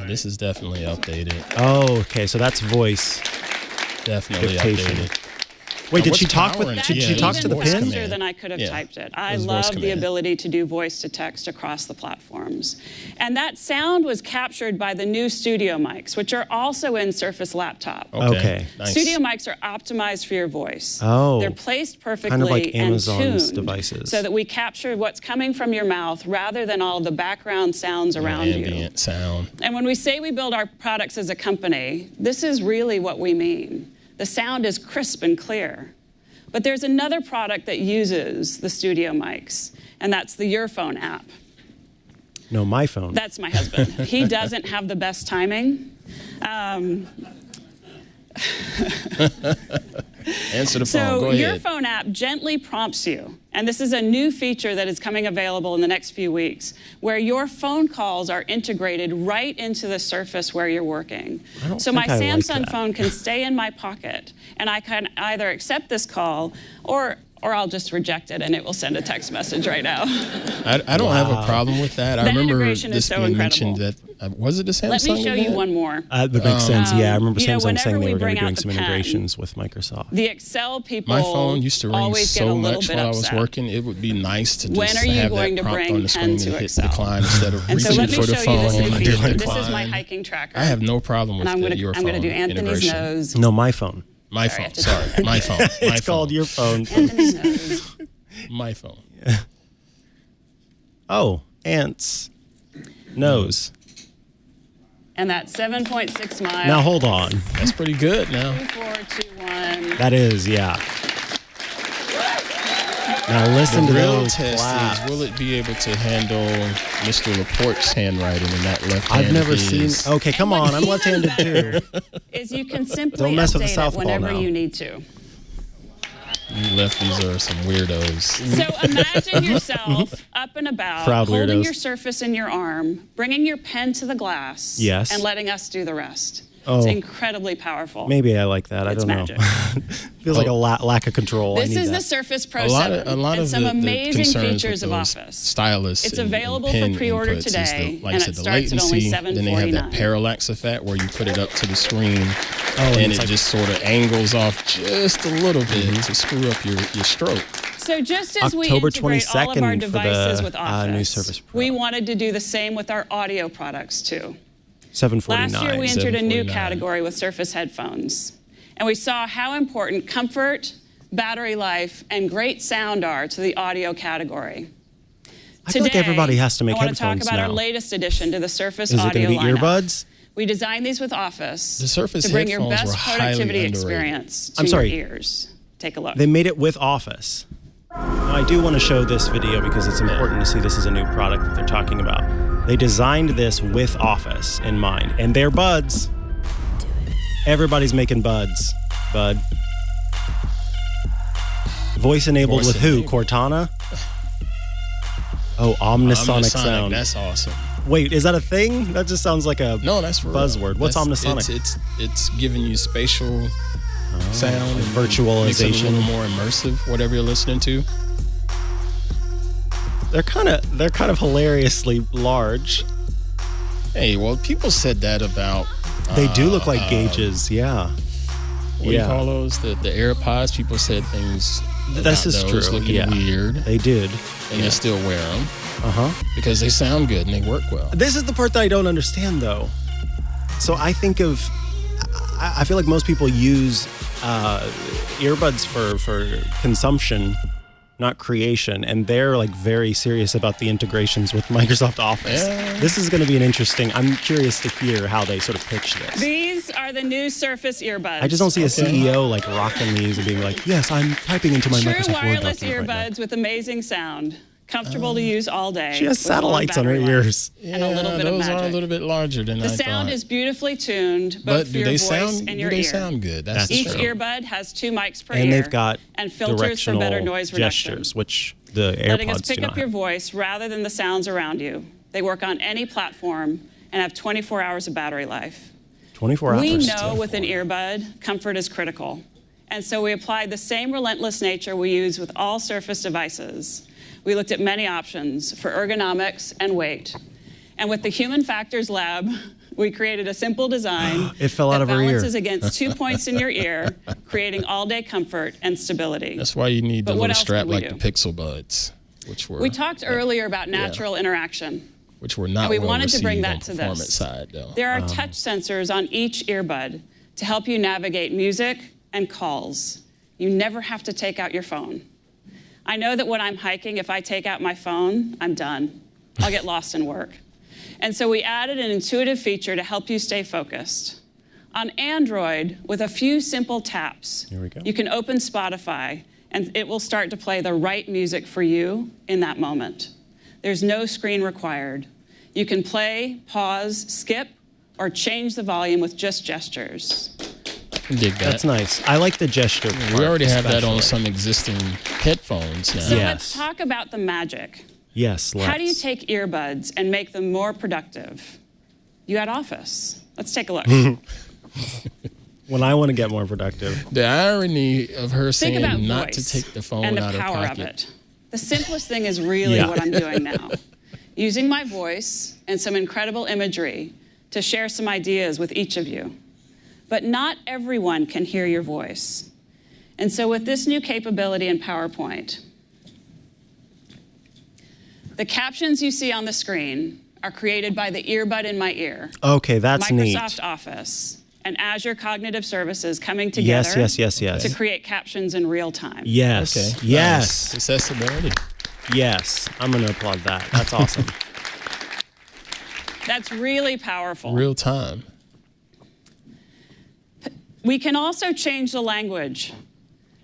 This is definitely updated. Oh, okay, so that's voice. Definitely Dictation. updated. Wait, did what's she talk power with? in it? Did Yeah, she it talk was to the voice pen? Faster command. than I could have Yeah, typed it. it I was voice love the command. ability to do voice to text across the platforms. And that sound was captured by the new studio mics, which are also in Surface Laptop. Okay. Nice. Studio mics are optimized for your voice. Oh. They're placed perfectly Kind of like and Amazon's tuned devices. so that we capture what's coming from your mouth rather than all of the background sounds around you. Ambient sound. And when we say we build our products as a company, this is really what we mean. The sound is crisp and clear. But there's another product that uses the studio mics, and that's the Your Phone app. No, my phone. That's my husband. He doesn't have the best timing. Answer the phone. So Go your ahead. phone app gently prompts you, and this is a new feature that is coming available in the next few weeks, where your phone calls are integrated right into the surface where you're working. So my Samsung phone can stay in my pocket, and I can either accept this call or I'll just reject it and it will send a text message right now. I don't have a problem with that. I remember integration is this so being incredible. mentioned that, was it the Samsung Let me show you event? one more. That makes sense. Yeah, I remember you know, Samsung saying whenever they we were going to be bring doing out some the pen, integrations with Microsoft. The Excel people My phone used to ring always get a so little much bit while I was upset. working. It would be nice to When just are you have going that to prompt bring on the pen screen to and hit Excel? decline instead of And so reaching let me for the show you this phone new and feature. doing This is my decline. hiking tracker. I have no problem with and your phone I'm going to do Anthony's integration. nose. No, my phone. My Sorry, I phone. have to Sorry, do my phone. My It's phone. called your phone. Anthony's nose. My phone. Oh, ants. Nose. And that's 7.6 miles. Now hold on. That's pretty good now. 2, 4, 2, 1. That is, yeah. Now listen The to real those test claps. is, will it be able to handle Mr. Laporte's handwriting in that left hand? I've never of seen. his? Okay, come on. I'm left-handed too. Is you can simply Don't mess with the update it southpaw whenever now. you need to. You lefties are some weirdos. So imagine yourself up and about, Proud holding weirdos. your Surface in your arm, bringing your pen to the glass, Yes. and letting us do the rest. Oh. It's incredibly powerful. Maybe I like that. I It's don't magic. know. Feels like a lack of control. I This need is that. the Surface Pro A lot 7 of and some the amazing concerns features with of those Office. stylus It's and available pen for pre-order inputs is today, like I and said, it the starts at only latency. Then they have that $7.49. parallax effect where you put it up to the screen and and it's it like- just sort of angles off just a little bit to screw up your stroke. So just as we October integrate all of our 22nd for the, devices with Office, new Surface Pro. we wanted to do the same with our audio products too. $749. Last year we entered a new $749. category with Surface headphones, and we saw how important comfort, battery life, and great sound are to the audio category. I feel like everybody has to make I want to talk headphones about our now. latest addition to the Surface Is it audio going to be lineup. earbuds? We designed these with Office The Surface to bring your headphones best were highly productivity underrated. experience to I'm sorry. your ears. Take a look. They made it with Office. Now, I do want to show this video because it's important to see this is a new product that they're talking about. They designed this with Office in mind, and they're buds. Everybody's making buds, bud. Voice enabled Voice with who? enabled. Cortana? Oh, omnisonic sound. That's awesome. Wait, is that a thing? That just sounds like a No, that's for real. buzzword. What's That's- omnisonic? It's giving you spatial sound, like and makes it a virtualization. little more immersive. Whatever you're listening to. They're kind of hilariously large. Hey, well, people said that about. They do look like gauges, yeah. What do you call those? The AirPods. People said things. This about is those true. Looking Yeah, weird, they did. and you still wear them Uh-huh. because they sound good and they work well. This is the part that I don't understand, though. So I think of, I feel like most people use earbuds for consumption, not creation, and they're like very serious about the integrations with Microsoft Office. Yeah. This is going to be an interesting. I'm curious to hear how they sort of pitch this. These are the new Surface earbuds. I just don't see a CEO like rocking these and being like, "Yes, I'm typing into my True Microsoft Word wireless document right now." earbuds with amazing sound, comfortable to use all day. She has with long satellites on her battery life, ears. and a little bit of those magic. are a little bit larger than I The sound thought. is beautifully tuned, both But for do your they voice sound? and Do your they ear. sound good? That's Each true. earbud has 2 mics per And ear, they've got and filters for directional better noise reduction, gestures, which the letting us AirPods pick do up not your have. voice rather than the sounds around you. They work on any platform and have 24 hours of battery life. 24 hours. We know with an earbud, comfort is critical. And so we applied the same relentless nature we use with all Surface devices. We looked at many options for ergonomics and weight. And with the Human Factors Lab, we created a simple design It fell out that of her ear. balances against 2 points in your ear, creating all-day comfort and stability. That's why you need the But what little else strap could we like do? the Pixel Buds, which were We talked earlier about natural interaction. which were not And we well wanted to bring received that on to performance this. side though. There are touch sensors on each earbud to help you navigate music and calls. You never have to take out your phone. I know that when I'm hiking, if I take out my phone, I'm done. I'll get lost in work. And so we added an intuitive feature to help you stay focused. On Android, with a few simple taps, Here we go. you can open Spotify and it will start to play the right music for you in that moment. There's no screen required. You can play, pause, skip, or change the volume with just gestures. Dig that. That's nice. I like the gesture part. We already have that on especially. some existing headphones now. So Yes. let's talk about the magic. Yes, let's. How do you take earbuds and make them more productive? You had Office. Let's take a look. When I want to get more productive. The irony of her Think saying about not to voice take the phone and the out of power of pocket. it. The simplest thing is really Yeah. what I'm doing now. Using my voice and some incredible imagery to share some ideas with each of you. But not everyone can hear your voice. And so with this new capability in PowerPoint, the captions you see on the screen are created by the earbud in my ear. Okay, that's Microsoft neat. Office and Azure Cognitive Services coming together Yes. to create captions in real time. Yes. Okay. Yes. Nice. Accessibility. Yes. I'm going to applaud that. That's awesome. That's really powerful. Real time. We can also change the language.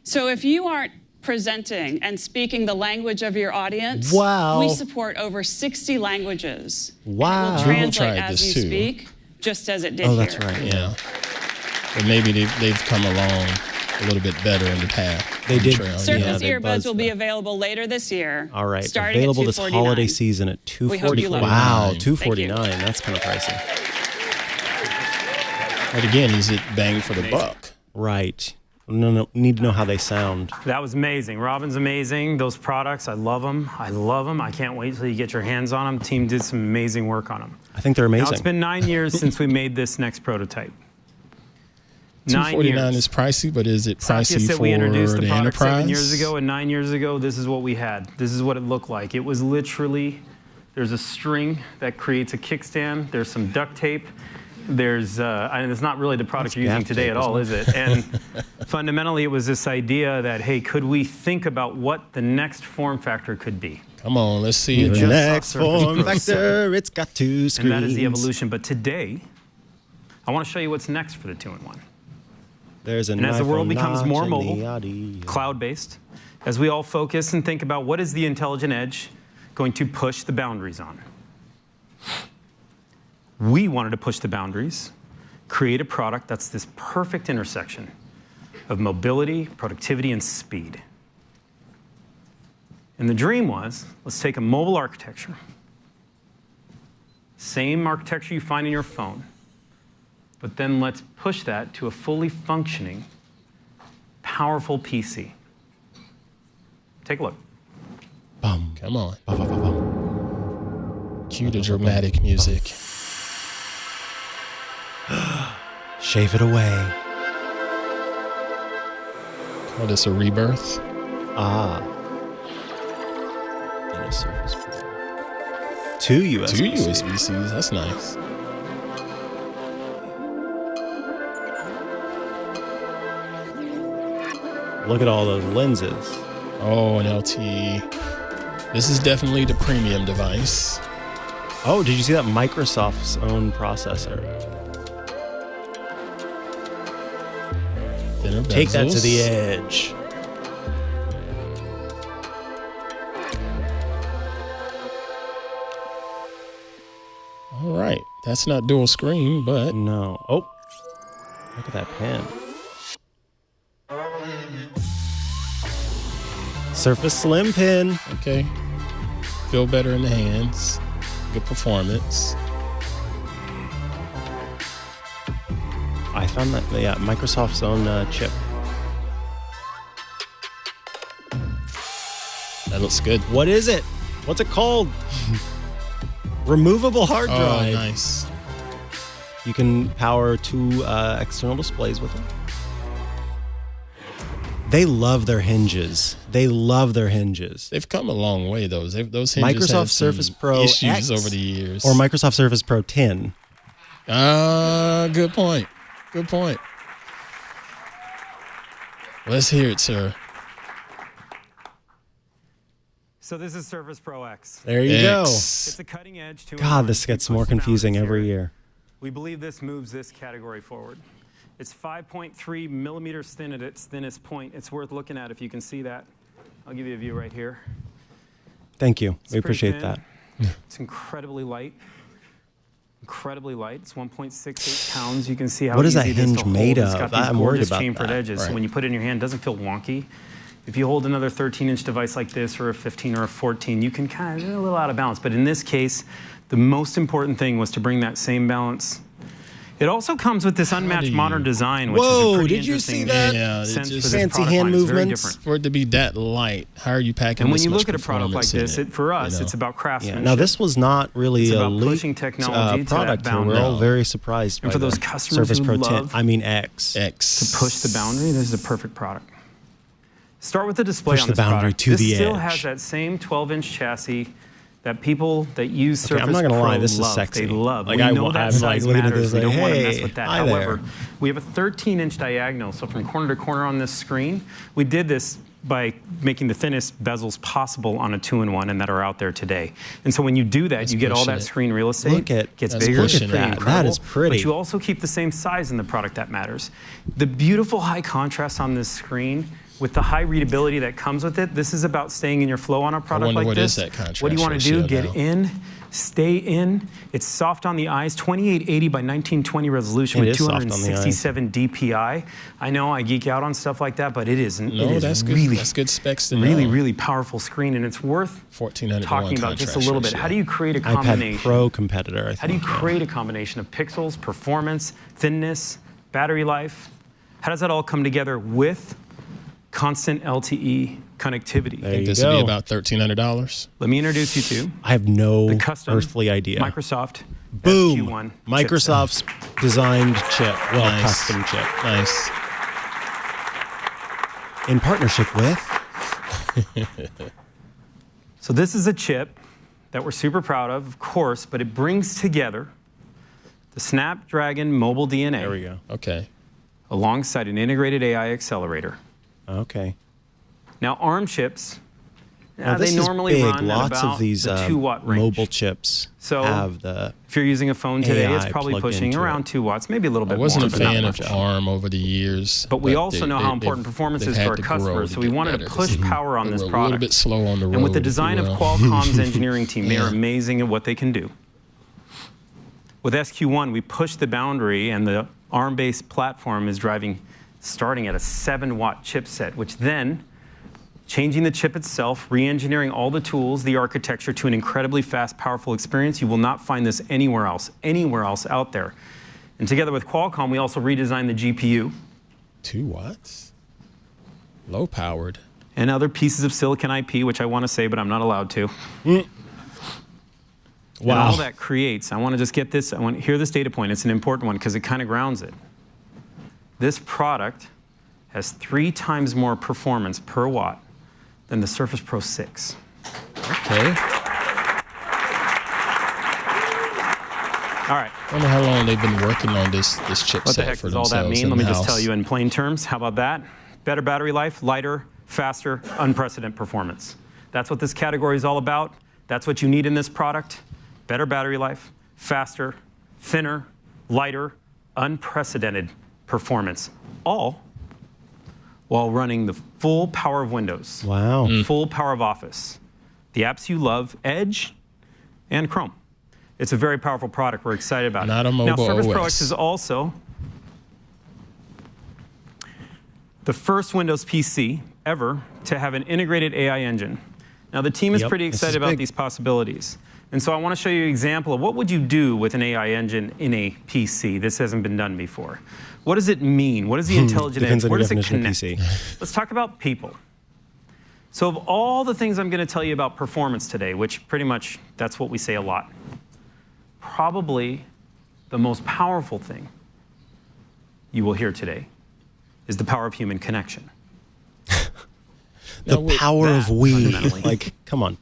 So if you aren't presenting and speaking the language of your audience, Wow. we support over 60 languages. Wow. And it will Google translate tried as this you too. speak, just as it did Oh, that's here. right. Yeah. But maybe they've come along a little bit better in the path. They did. Trail, Surface Yeah, they earbuds buzzed will be that. available later this year. All right. Starting Available at this $249. holiday season at We hope you $249. love it. Wow, Thank you. $249. That's kind of pricey. But again, is it bang for the buck? Right. No, need to know how they sound. That was amazing. Robin's amazing. Those products, I love them. I love them. I can't wait till you get your hands on them. The team did some amazing work on them. I think they're Now, amazing. it's been 9 years since we made this next prototype. 9 $249 years. is pricey, but is it Satya pricey said for we introduced the the product enterprise? 7 years ago, and 9 years ago, this is what we had. This is what it looked like. It was literally, there's a string that creates a kickstand. There's some duct tape. There's, and it's not really the product you're using gaff today tape, at all, is isn't it? And fundamentally, it was this idea that, hey, could we think about what the next form factor could be? Come on, let's see it. just The saw next Surface form Pro factor, it's got two screens. And that is the evolution. But today, I want to show you what's next for the 2-in-1. There's an And as the world iPhone becomes notch more in mobile, the audio. cloud-based, as we all focus and think about what is the intelligent edge going to push the boundaries on. We wanted to push the boundaries, create a product that's this perfect intersection of mobility, productivity, and speed. And the dream was, let's take a mobile architecture, same architecture you find in your phone, but then let's push that to a fully functioning, powerful PC. Take a look. Bum, Come on. bum, bum, bum, bum. Cue the dramatic music. Shave it away. Call this a rebirth. Ah. Then a Surface Pro. Two USB. Two USB-Cs. That's nice. Look at all those lenses. Oh, an LTE. This is definitely the premium device. Oh, did you see that Microsoft's own processor? Thinner Take that to bezels. the edge. All right. That's not dual screen, but No. Oh, look at that pen. Surface Slim Pen. okay. Feel better in the hands. Good performance. I found that, yeah, Microsoft's own chip. That looks good. What is it? What's it called? Removable hard Oh, drive. nice. You can power two external displays with it. They love their hinges. They love their hinges. They've come a long way, though. Those hinges Microsoft had some Surface Pro issues X over the years. Or Microsoft Surface Pro 10. Good point. Good point. Let's hear it, sir. So this is Surface Pro X. There you go. It's a cutting edge. God, this gets more confusing every year. We believe this moves this category forward. It's 5.3 millimeters thin at its thinnest point. It's worth looking at if you can see that. I'll give you a view right here. Thank you. It's We pretty appreciate thin. that. It's incredibly light. Incredibly light. It's 1.68 pounds. You can see how What is easy that it is to hinge hold. made It's of? got these I'm worried gorgeous about chamfered that. edges. So Right. when you put it in your hand, it doesn't feel wonky. If you hold another 13-inch device like this, or a 15 or a 14, you can kind of get a little out of balance. But in this case, the most important thing was to bring that same balance. It also comes with this unmatched modern design, which is Whoa, a pretty did you interesting see that? Yeah, sense it for just- this Fancy product hand line. It's very movements. different. For it to be that light, how are you packing And when this you much look at a product like performance this, in it, for us, you know? it's about craftsmanship. Now, this was not really It's a about leaked pushing technology to that product here. We're boundary. all very surprised And by for those the customers Surface who Pro love 10. I mean, X. to push the boundary, this is a perfect product. Start with the display Push on the this boundary product. to this the still edge. has that same 12-inch chassis that people that use Okay, Surface I'm not gonna Pro lie, this is love. sexy. They love. Like, We I know wa- that I'm, size like, looking at matters. this We like, don't want to hey, mess with that. hi However, there. we have a 13-inch diagonal, so from corner to corner on this screen, we did this by making the thinnest bezels possible on a 2-in-1 and that are out there today. And so when you do that, That's you get all pushing that it. screen real estate. Look at- gets That's bigger. It's pushing pretty that. incredible. That is pretty. But you also keep the same size in the product that matters. The beautiful high contrast on this screen with the high readability that comes with it, this is about staying in your flow on a product wonder like what this. is that contrast What do you want to do? ratio Get now? in, stay in. It's soft on the eyes, 2880 by 1920 resolution It with is soft on the eyes. 267 DPI. I know I geek out on stuff like that, but it is, No, it is that's good. really, That's good specs to really, know. really powerful screen, and it's worth 1400 talking about just a little bit. How do you create a iPad combination? Pro competitor, I think. How do you yeah. create a combination of pixels, performance, thinness, battery life? How does that all come together with constant LTE connectivity? There I think you this go. would be about $1,300. Let me introduce you to I have no the custom earthly idea. Microsoft Boom. SQ1 chipset. Microsoft's designed chip. Well, Nice. custom chip. Nice. In partnership with... So this is a chip that we're super proud of course, but it brings together the Snapdragon mobile DNA There we go. Okay. alongside an integrated AI accelerator. Okay. Now, ARM chips, Now, they this normally is big. run Lots at about of these the 2-watt range. mobile chips So, have the... If you're using a phone today, it's AI probably plugged pushing into around it. 2 watts, maybe a little I bit wasn't more. a but not fan much. of ARM over the years. But we also know how they've- important performance they've is to had our grow customers, so we get wanted to better. push power on They this were product. a little bit slow on the road. And with the if you design of will. Qualcomm's engineering team, they are Yeah. amazing at what they can do. With SQ1, we pushed the boundary, and the ARM-based platform is starting at a 7-watt chipset, which then, changing the chip itself, re-engineering all the tools, the architecture to an incredibly fast, powerful experience. You will not find this anywhere else out there. And together with Qualcomm, we also redesigned the GPU 2 watts? Low powered. and other pieces of silicon IP, which I want to say, but I'm not allowed to. And Wow. all that creates, I want to just get this, I want to hear this data point. It's an important one because it kind of grounds it. This product has 3 times more performance per watt than the Surface Pro 6. Okay. All right, I wonder how long they've been working on this chipset what the heck for does all that themselves mean? Let me just in-house. tell you in plain terms. How about that? Better battery life, lighter, faster, unprecedented performance. That's what this category is all about. That's what you need in this product. Better battery life, faster, thinner, lighter, unprecedented performance. All while running the full power of Windows. Wow. Full power of Office. The apps you love, Edge and Chrome. It's a very powerful product. We're excited about Not a it. Now, mobile Surface Pro OS. X is also the first Windows PC ever to have an integrated AI engine. Now, the team is Yep, pretty this excited is about big. these possibilities. And so I want to show you an example of what would you do with an AI engine in a PC. This hasn't been done before. What does it mean? What is the intelligent Depends edge? on Where your does it definition of connect? PC. Let's talk about people. So of all the things I'm going to tell you about performance today, which pretty much that's what we say a lot, probably the most powerful thing you will hear today is the power of human connection. The Now, with power that, of we. fundamentally. Like, come on.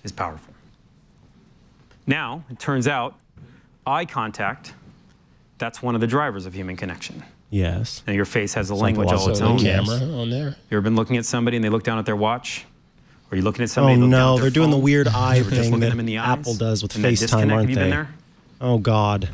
Is powerful. Now, it turns out eye contact, that's one of the drivers of human connection. Yes. Now, your face has a language all its Psychological own. the Yes. camera on there. You ever been looking at somebody and they look down at their watch? Or you're looking at Oh somebody and they look down no, at their they're doing the phone? weird eye Or just thing looking that them in the eyes? Apple does with And that FaceTime, disconnect, aren't have you they? been there? Oh God.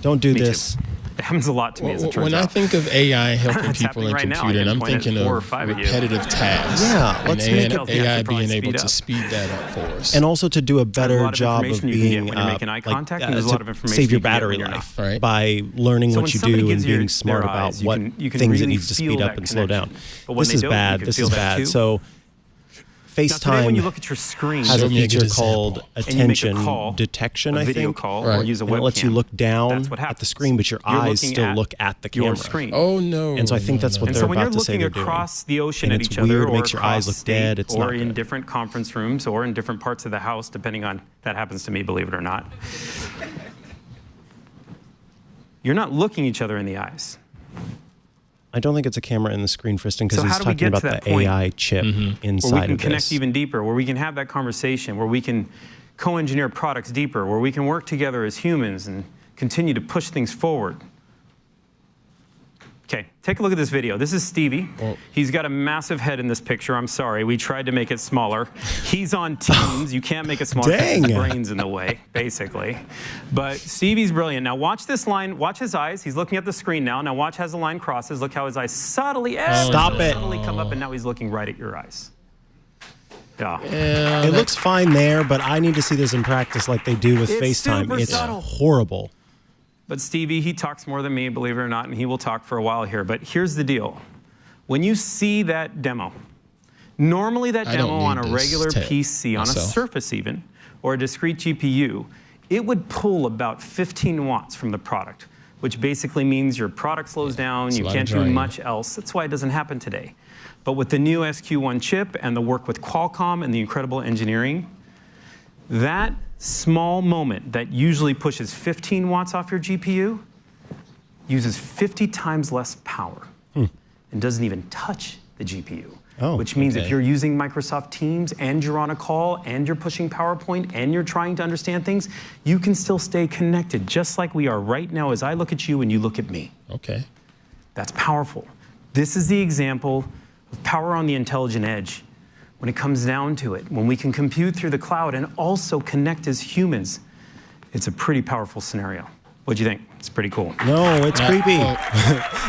Don't do Me too. this. It happens a lot to me as it turns When out. I think of AI helping It's people in happening right now. I computing, can I'm point at thinking 4 or of 5 of you. repetitive tasks. Yeah, let's and make it- AI should probably being able speed to up. speed that up for us. And also to do a There's a better lot of job of information you can get being when you're making eye contact, and there's a to lot of information save your you can get battery when you're life not. Right. by learning So what when you somebody do and gives you being smart their about eyes, what you can things it really needs to feel speed up that and slow down. connection. But when This they is don't, you bad. can This feel is that bad. too. So Now, today, when you FaceTime look at your screen, has a Show me a good feature called example. and you make a attention call, detection, a I video think. call, Right. or use a And it webcam. lets you look down That's what at the happens. screen, but your You're eyes looking still at look at the your camera. screen. Oh no! And so I think that's what And they're so when you're about to say looking they're doing. across the ocean And at it's each weird, other, it makes or your eyes across look state, dead, it's or not in good. different conference rooms, or in different parts of the house, depending on that happens to me, believe it or not. You're not looking each other in the eyes. I don't think it's a camera in the screen, Friston, because So he's how do we talking get about to that the point? AI chip Where we inside can of connect this. even deeper, where we can have that conversation, where we can co-engineer products deeper, where we can work together as humans and continue to push things forward. Okay, take a look at this video. This is Stevie. He's got a massive head in this picture. I'm sorry, we tried to make it smaller. He's on Teams. You can't make it smaller because his Dang. brain's in the way, basically. But Stevie's brilliant. Now watch this line. Watch his eyes. He's looking at the screen now. Now watch as the line crosses. Look how his eyes subtly, subtly come up, and now he's looking right at your eyes. Yeah. It looks fine there, but I need to see this in practice like they do with It's FaceTime. super It's subtle. horrible. But Stevie, he talks more than me, believe it or not, and he will talk for a while here. But here's the deal. When you see that demo, normally that I don't demo on need a this regular tech PC, on a myself. Surface even, or a discrete GPU, it would pull about 15 watts from the product, which basically means your product slows down, you a lot can't of do drain. much else. That's why it doesn't happen today. But with the new SQ1 chip and the work with Qualcomm and the incredible engineering, that small moment that usually pushes 15 watts off your GPU uses 50 times less power and doesn't even touch the GPU. Which means if you're using Microsoft Teams and you're on a call and you're pushing PowerPoint and you're trying to understand things, you can still stay connected just like we are right now as I look at you and you look at me. Okay. That's powerful. This is the example of power on the intelligent edge. When it comes down to it, when we can compute through the cloud and also connect as humans, it's a pretty powerful scenario. What do you think? It's pretty cool. No, it's creepy. well-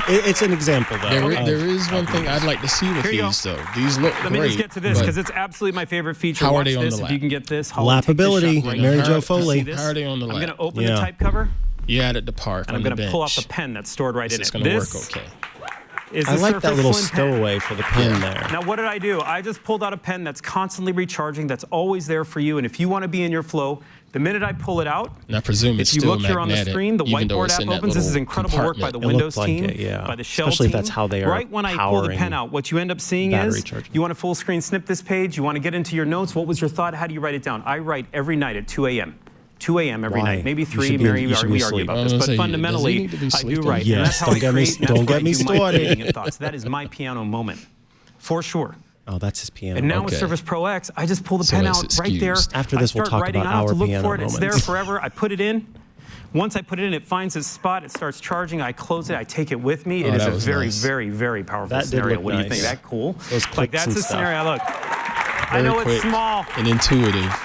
It's an example, though. There is one thing I'd like to see with Here you these, though. These look Let great. me just get to this but because it's absolutely my favorite feature. How are Watch they on this the if lap? you can get this. I'll take this Lappability, shot right Mary now. Jo You Foley. see this? How are they on the I'm lap? going to open Yeah. the type cover You had at the park and on I'm the going to bench. pull out the pen that's stored right in It's it. going to work This okay. is I the like that Surface little Slim pen. stowaway for the pen there. Now, what did I do? I just pulled out a pen that's constantly recharging, that's always there for you. And if you want to be in your flow, the minute I pull it out, And I presume it's if you still look here on the magnetic, screen, the even though whiteboard it's app in that opens. This is little incredible work by the compartment. It Windows looked like team, it, yeah. by the Shell Especially if team. that's how they are Right when I pull the pen powering out, what you end up seeing battery is, charging. you want to full screen snip this page, you want to get into your notes, what was your thought, how do you write it down? I write every night at 2 a.m. 2 a.m. every Why? night, maybe You 3, should be- Mary, you should be we argue asleep. about I this, was but gonna say, fundamentally, does he need to be I do sleeping? write. Yes, And that's how don't I get me- create, and that's don't how get I me do my started. creating and thoughts. That is my piano moment, for sure. Oh, that's his piano. And now with Okay. Surface Pro X, I just pull the So pen it's out right there. excused. After I this, we'll start talk writing. about I don't have our to look piano for it. It's there moments. forever. I put it in. Once I put it in, it finds its spot. It starts charging. I close it. I take it with me. It Oh, is that a was very, nice. very, very powerful That did scenario. look What do you think? nice. That cool? Those Like clicks that's and the stuff. scenario. Look, I Very know quick it's small. and intuitive.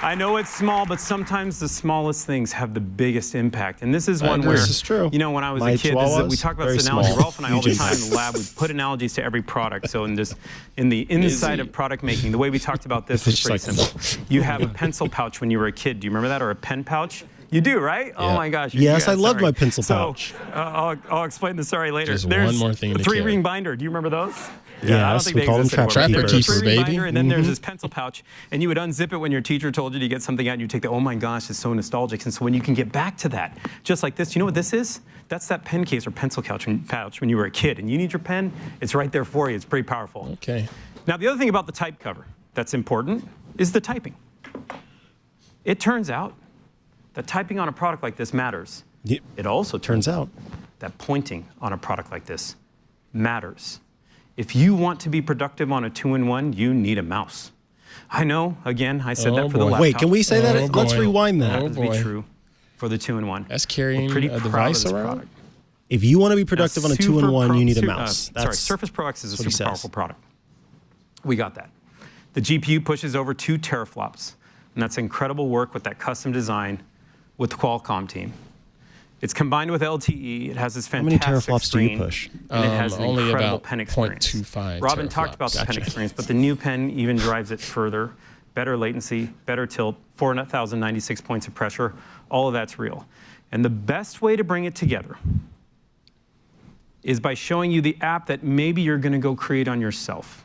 I know it's small, but sometimes the smallest things have the biggest impact. And this is one agree. where, This is true. you know, when I was My a kid, chihuahuas, we talk about very this analogy. small. Rolf and I all the Huge time in impact. the lab, we put analogies to every product. So in the inside of product making, the way we talked about this is It's pretty just like- simple. You have a pencil pouch when you were a kid. Do you remember that? Or a pen pouch? You do, right? Oh Yeah. my gosh. you Yes, guys, I loved sorry. my pencil So, pouch. I'll explain the story later. Just There's one more thing a to 3-ring carry. binder. Do you remember those? Yeah, I don't think we they call them exist anymore. trapper There's keepers. a 3-ring Baby. binder, and then there's this pencil pouch, and you would unzip it when your teacher told you to get something out, and you take the, oh my gosh, it's so nostalgic. And so when you can get back to that, just like this, you know what this is? That's that pen case or pencil pouch when you were a kid, and you need your pen, it's right there for you. It's pretty powerful. Okay. Now, the other thing about the type cover that's important is the typing. It turns out that typing on a product like this matters. Yep. It also Turns out. that pointing on a product like this matters. If you want to be productive on a 2-in-1, you need a mouse. I know, again, I said Oh, that for the boy. laptop. Wait, can we say that? Oh, Let's boy. rewind That that. Oh, would be boy. true for the 2-in-1. That's carrying We're pretty a proud of device this around? product. If you want to be productive on a Super 2-in-1, pro- you need a su- mouse. sorry, That's Surface Pro X is a what he super says. powerful product. We got that. The GPU pushes over 2 teraflops, and that's incredible work with that custom design with the Qualcomm team. It's combined with LTE. It has this How many fantastic teraflops do you screen, push? and it has an Only incredible about pen experience. 0.25 Robin talked about the pen Gotcha. experience, but the new pen even drives it further. Better latency, better tilt, 4,096 points of pressure. All of that's real. And the best way to bring it together is by showing you the app that maybe you're going to go create on yourself.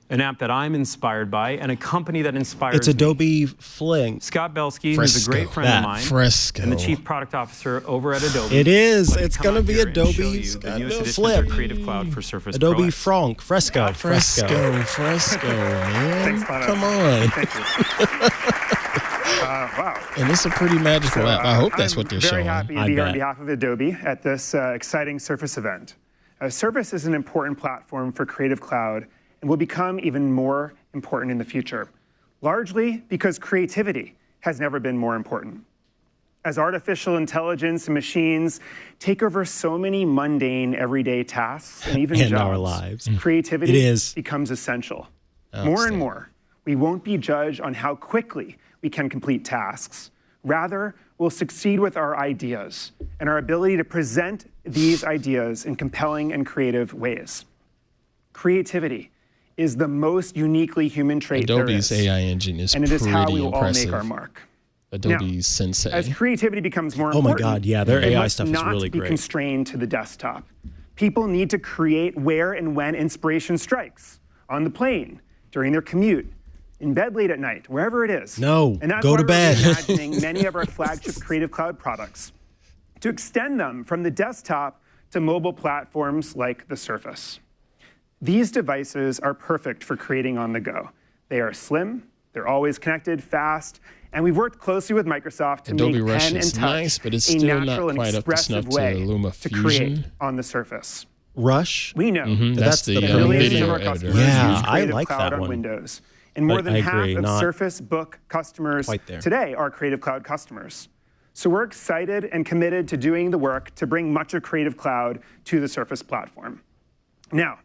An app that I'm inspired by, and a company that inspires It's Adobe Fling. Scott Belsky, who's a great friend of mine, and the chief product officer over at Adobe. It is. Let me It's come going to up be here and show Adobe you the newest edition of their Flip. Creative Cloud for Surface Adobe Pro X. Frank. Fresco. Fresco, man. Come on. Wow. And it's a pretty magical app. I hope that's what they're showing. I'm very happy to be here on behalf of Adobe at this exciting Surface event. Surface is an important platform for Creative Cloud and will become even more important in the future, largely because creativity has never been more important. As artificial intelligence and machines take over so many mundane, everyday tasks and even in jobs, our lives, creativity becomes essential. More and more, we won't be judged on how quickly we can complete tasks. Rather, we'll succeed with our ideas and our ability to present these ideas in compelling and creative ways. Creativity is the most uniquely human trait Adobe's there is, AI engine is and it is pretty how we will impressive. all make our mark. Adobe's Sensei. As creativity becomes more Oh my important, God, yeah, their it AI must stuff is not really be great. constrained to the desktop. People need to create where and when inspiration strikes, on the plane, during their commute, in bed late at night, wherever it is. No, and that's go why to we're bed. reimagining many of our flagship Creative Cloud products to extend them from the desktop to mobile platforms like the Surface. These devices are perfect for creating on the go. They are slim, they're always connected, fast, and we've worked closely with Microsoft to Adobe make Rush pen is and touch nice, but it's a still not natural and quite up to expressive snuff to way Luma to create Fusion. on the Surface. Rush? We know That's the millions video of our editor. customers Yeah, use I Creative like Cloud that on one. Windows. And more But than I half agree, of not Surface Book customers quite there. today are Creative Cloud customers. So we're excited and committed to doing the work to bring much of Creative Cloud to the Surface platform. Now,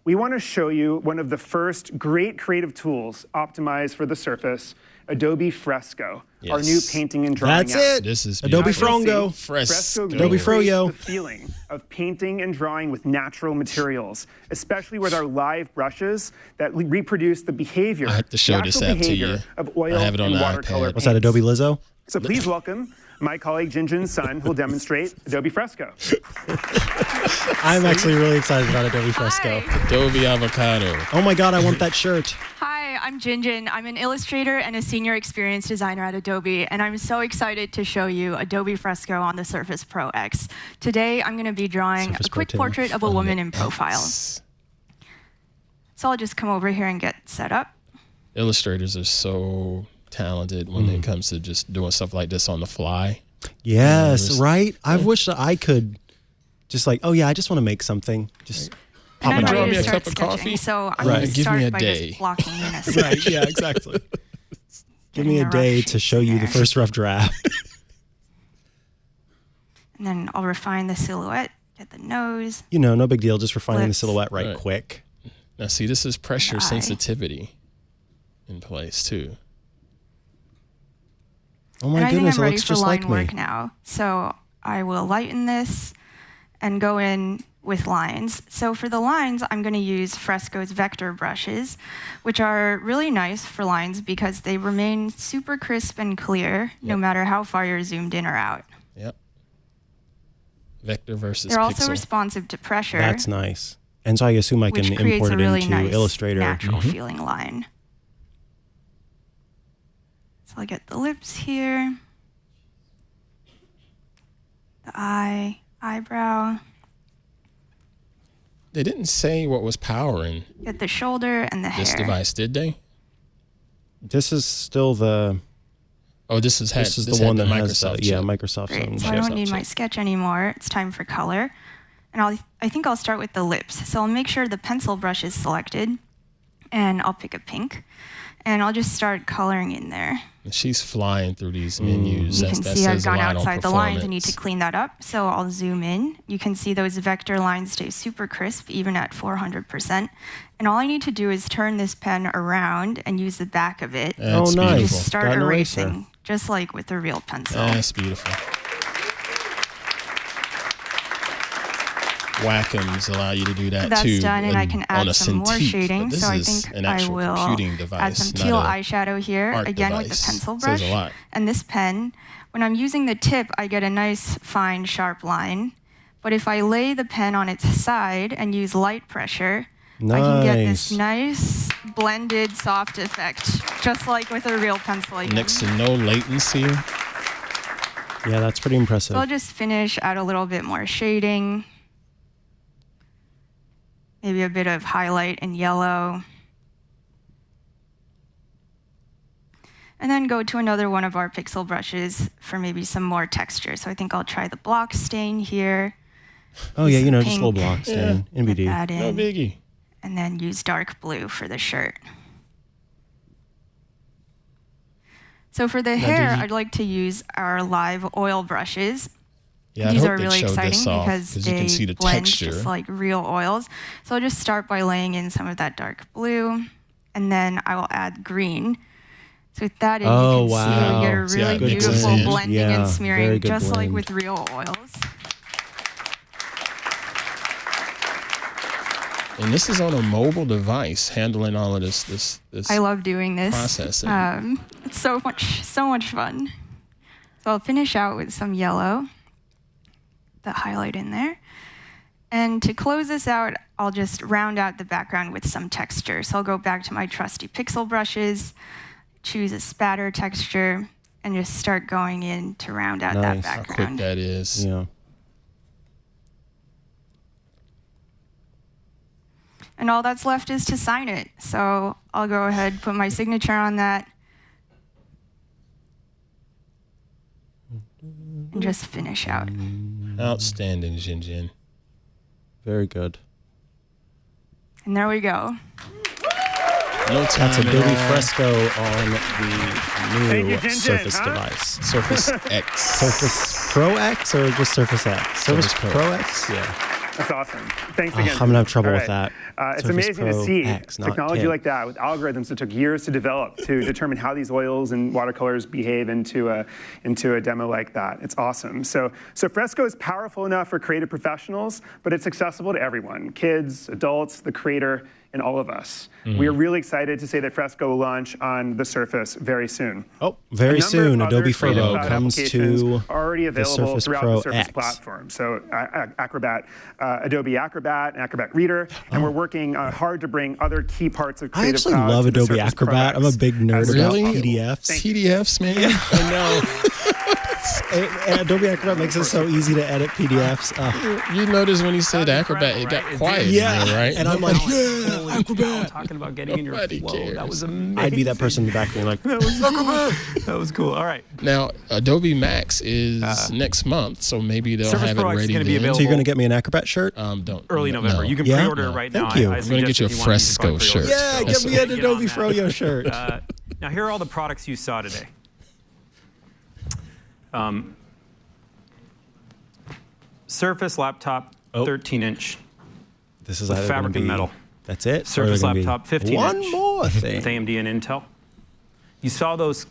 we want to show you one of the first great creative tools optimized for the Surface, Adobe Fresco, our new painting and drawing That's app. it. This is Adobe beautiful. Frongo. Fresco Adobe recreates Froyo. the feeling of painting and drawing with natural materials, especially with our live brushes that reproduce the behavior, I have to show the this actual app to behavior you. of oil I have it on and the watercolor iPad. What's that, paints. Adobe Lizzo? So please welcome my colleague Jinjin's son, who will demonstrate Adobe Fresco. I'm actually really excited about Adobe Fresco. Adobe Avocado. Oh my God, I want that shirt. Hi, I'm Jinjin. I'm an illustrator and a senior experience designer at Adobe, and I'm so excited to show you Adobe Fresco on the Surface Pro X. Today, I'm going to be drawing Surface a quick Pro 2. portrait of a woman in profile. So I'll just come over here and get set up. Illustrators are so talented when it comes to just doing stuff like this on the fly. Yes, right? I wish that I could just like, oh yeah, I just want to make something. Just pop And it I'm Draw out. ready me to a start cup of sketching, coffee? so I'm Right. going to Give me start a by day. just blocking in a sketch. Right, yeah, exactly. Give me a Getting the day rough to shapes show you the there. first rough draft. And then I'll refine the silhouette, get the nose. You know, no big deal. Just refining the Lips. silhouette right Right. quick. Now, see, this is pressure Eye. sensitivity in place, too. Oh my And I think goodness, I'm it ready looks for just line like work me. now. So I will lighten this and go in with lines. So for the lines, I'm going to use Fresco's vector brushes, which are really nice for lines because they remain super crisp and clear no matter how far you're zoomed in or out. Yep. Vector versus They're pixel. also responsive to pressure, That's nice. And so I assume I which can creates import a it really into nice, Illustrator. natural feeling line. So I'll get the lips here, the eye, eyebrow, They didn't say what was powering get the shoulder and the this hair. device, did they? This is still the. Oh, this is This is the had one that has Microsoft the, chip. Microsoft's own Great, so I chip. don't need my sketch anymore. It's time for color. And I think I'll start with the lips. So I'll make sure the pencil brush is selected, and I'll pick a pink. And I'll just start coloring in there. She's flying through these menus. You That can see I've says a gone lot on outside the lines. I need to performance. clean that up. So I'll zoom in. You can see those vector lines stay super crisp, even at 400%. And all I need to do is turn this pen around and use the back of it. That's Oh, nice. beautiful. Just start Got an eraser. erasing, just like with a real pencil. That's beautiful. Wacom's allow you to do that That's too. done, and I can add some more Cintiq, shading. but So I this is think an I actual will computing device, add some not teal a eyeshadow here, art again with the device. pencil Says brush. a lot. And this pen, when I'm using the tip, I get a nice, fine, sharp line. But if I lay the pen on its side and use light pressure, I can get this nice, blended, soft effect, just like with a real pencil. Next to no latency. Yeah, that's pretty impressive. So I'll just finish, add a little bit more shading. Maybe a bit of highlight and yellow. And then go to another one of our pixel brushes for maybe some more texture. So I think I'll try the block stain here. Oh yeah, you know, just a little pink. block stain. NBD. Add in, No biggie. and then use dark blue for the shirt. So for the hair, I'd like to use our live oil brushes. Yeah, These I are hope they really showed exciting this off, because you they can see the blend texture. just like real oils. So I'll just start by laying in some of that dark blue, and then I will add green. So with that in, you can see we get a See how really it mixes beautiful in? blending Yeah, and smearing, very good just like blend. with real oils. And this is on a mobile device handling all of this I love doing this. processing. It's so much fun. So I'll finish out with some yellow, the highlight in there. And to close this out, I'll just round out the background with some texture. So I'll go back to my trusty pixel brushes, choose a spatter texture, and just start going in to round out that How quick background. that is. Yeah. And all that's left is to sign it. So I'll go ahead, put my signature on that, and just finish out. Outstanding, Jin Jin. Very good. And there we go. No time That's at Adobe all. Fresco on the Thank new you, Jin Jin, Surface huh? device. Surface X. Surface Pro X or just Surface X? Surface Pro X? Yeah. That's awesome. Thanks again. I'm gonna have trouble All with that. It's Surface amazing to Pro see X, not technology K. like that with algorithms that took years to develop to determine how these oils and watercolors behave into a demo like that. It's awesome. So Fresco is powerful enough for creative professionals, but it's accessible to everyone, kids, adults, the creator, and all of us. We are really excited to say that Fresco will launch on the Surface very soon. Oh, very A number soon, of Adobe other Creative Photo Cloud comes applications to are already the available Surface throughout Pro the Surface X. platform. So Acrobat, Adobe Acrobat, and Acrobat Reader, and we're working hard to bring other key parts of I Creative actually Cloud love to the Adobe Surface Pro Acrobat. I'm a X big nerd as about soon as Really? possible. PDFs. Thank you. PDFs, man. I know. And Adobe Acrobat makes it so easy to edit PDFs. You noticed when he said That's Acrobat, it incredible, got right? quiet, Yeah, in there, right? and I'm like, Holy yeah, cow, Acrobat. talking about getting in your Nobody flow. cares. That was amazing. I'd be that person in the back being like, That was Acrobat. That was cool. All right. Now, Adobe Max is next month, so maybe they'll Surface have Pro it X is ready gonna be then. available so you're going to get me an Acrobat shirt? Don't. Early no. November. You can Yeah? pre-order it right now. Thank you. I We're gonna suggest get you if a want, can Fresco probably pre-order shirt. it. Yeah, That's get me it. an Get Adobe on that. Froyo shirt. Now, here are all the products you saw today. Surface laptop, 13-inch. This is with either gonna fabric and be- metal. That's it? Surface Or are there gonna be laptop, 15-inch. One more thing. With AMD and Intel. You saw those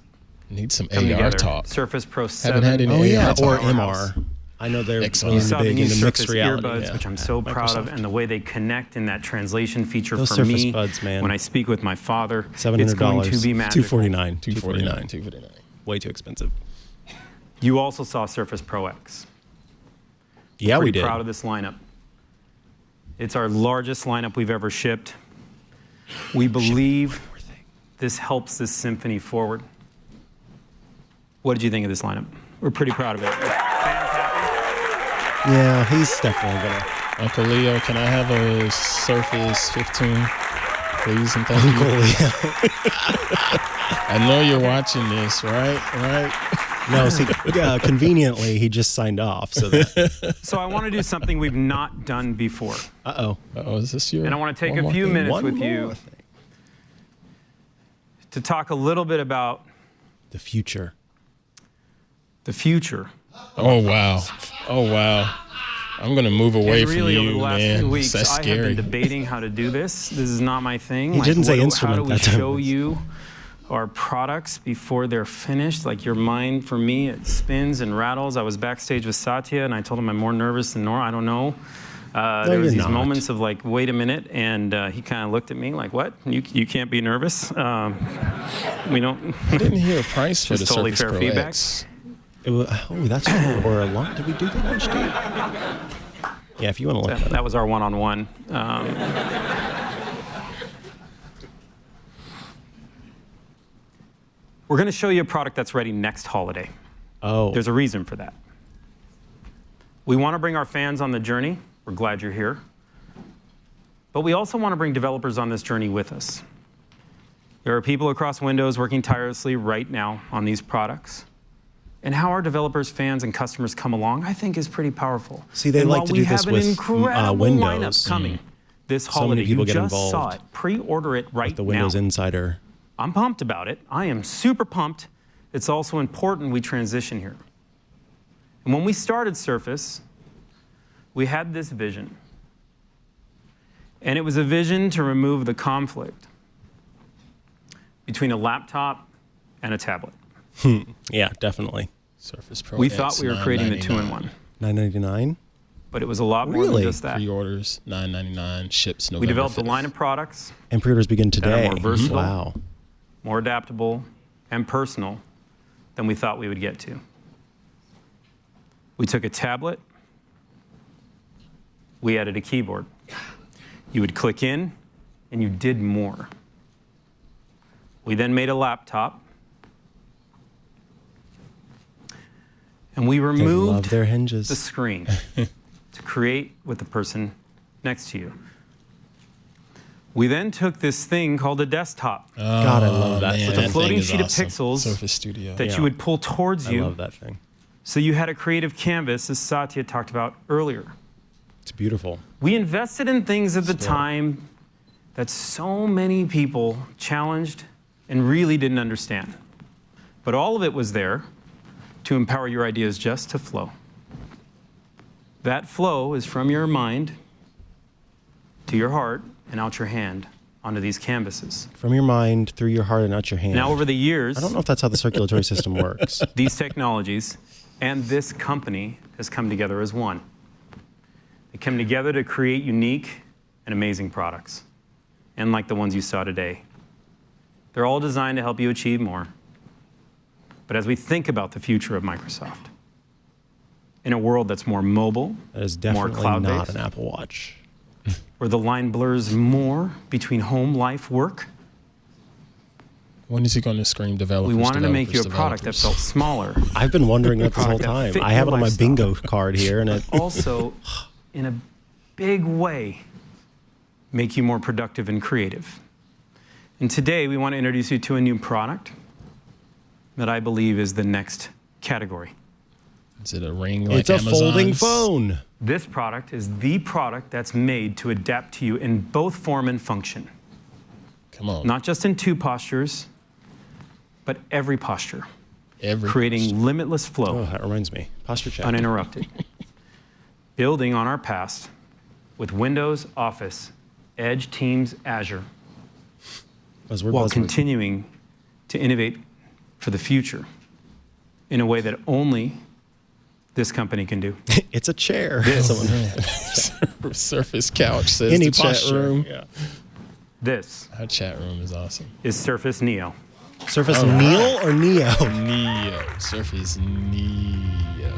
Need some come AR together. talk. Surface Pro 7. Haven't had any Oh, yeah, AR or talk. MR. I know they're XR. You really saw the big new in the mixed Surface reality. earbuds, yeah. which I'm so proud of, Microsoft. and the way they connect in that translation feature Those for Surface me. buds, man. When I speak with my father, $700. it's going to be magical. $249. $249. Way too expensive. You also saw Surface Pro X. Yeah, we Pretty did. proud of this lineup. It's our largest lineup we've ever shipped. We believe this helps this symphony forward. What did you think of this lineup? We're pretty proud of it. Yeah, he's definitely gonna. Uncle Leo, can I have a Surface 15, please and thank Uncle you? Leo. I know you're watching this, right? Right? No, see, conveniently, he just signed off. So that. So I want to do something we've not done before. Uh-oh. Oh, is this your? And I want to take one a more few thing? minutes One with more you thing. to talk a little bit about The future. the future. Oh wow! Oh wow! I'm gonna move away And really, from over you, the last man. few weeks, That's I have scary. been debating how to do this. This is not my thing. He didn't say how instrument do we that time. show you our products before they're finished? Like your mind, for me, it spins and rattles. I was backstage with Satya, and I told him I'm more nervous than normal. I don't know. There was these moments of like, wait a minute, and he kind of looked at me like, what? You can't be nervous. We don't. I didn't hear a price for the totally Surface fair Pro feedback. X. That's true. Or a lot. Did we do that launch date? Yeah, if you want to look. That was our one-on-one. We're going to show you a product that's ready next holiday. Oh. There's a reason for that. We want to bring our fans on the journey. We're glad you're here. But we also want to bring developers on this journey with us. There are people across Windows working tirelessly right now on these products. And how our developers, fans, and customers come along, I think, is pretty powerful. See, they like to do this with Windows. Lineup coming this holiday. So many people you get just involved. saw it. Pre-order it right now. The Windows Insider. I'm pumped about it. I am super pumped. It's also important we transition here. And when we started Surface, we had this vision. And it was a vision to remove the conflict between a laptop and a tablet. Yeah, definitely. Surface Pro We X, thought we were creating the two-in-one. $9.99? But it was a lot more than just that. Pre-orders, $9.99, ships November We developed 5th. a line of products And pre-orders begin that are today. more versatile, Wow. more adaptable, and personal than we thought we would get to. We took a tablet, we added a keyboard. You would click in, and you did more. We then made a laptop, and we They love removed their hinges. the screen to create with the person next to you. We then took this thing called a desktop. God, I love that man, thing. With a that floating thing is sheet awesome. of pixels Surface Studio. that Yeah. you would pull towards I you. love that thing. So you had a creative canvas, as Satya talked about earlier. It's beautiful. We invested in things at the time that so many people challenged and really didn't understand. But all of it was there to empower your ideas just to flow. That flow is from your mind to your heart and out your hand onto these canvases. From your mind, through your heart, and out your hand. Now, over the years, I don't know if that's how the circulatory system works. these technologies and this company has come together as one. They come together to create unique and amazing products, and like the ones you saw today. They're all designed to help you achieve more. But as we think about the future of Microsoft, in a world that's more mobile, That is more definitely cloud-based, not an Apple Watch. where the line blurs more between home, life, work, When is he going to scream developers? we wanted to make you a developers, product that felt developers? smaller. I've been wondering that this whole Product that time. fit I have it your on my lifestyle. bingo card here, and it. Also, in a big way, make you more productive and creative. And today, we want to introduce you to a new product that I believe is the next category. Is it a ring like It's a folding Amazon's? phone. This product is the product that's made to adapt to you in both form and function. Come on. Not just in two postures, but every posture, Every creating posture. limitless flow, Oh, that reminds me. Posture check. uninterrupted. Building on our past with Windows, Office, Edge, Teams, Azure, Buzzword, while buzzword. continuing to innovate for the future in a way that only this company can do. It's a chair. Someone- Surface couch says Any the chat posture. room. Yeah. This Our chat room is awesome. is Surface Neo. Surface Neil or Neo? Neo. Surface Neo.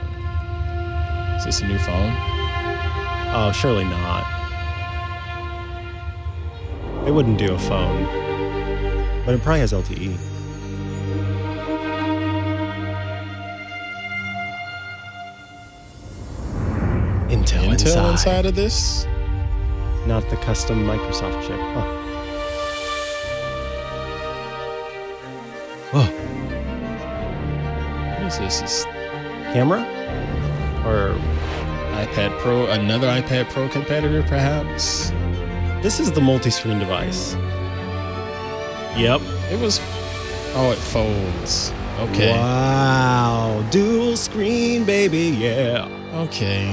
Is this a new phone? Oh, surely not. They wouldn't do a phone. But it probably has LTE. Intel inside of this? Not the custom Microsoft chip. Huh. Oh, What is this? Is camera? Or iPad Pro, another iPad Pro competitor, perhaps? this is the multi-screen device. Yep. It was. Oh, it folds. Okay. Wow. Dual screen, baby. Yeah. Okay.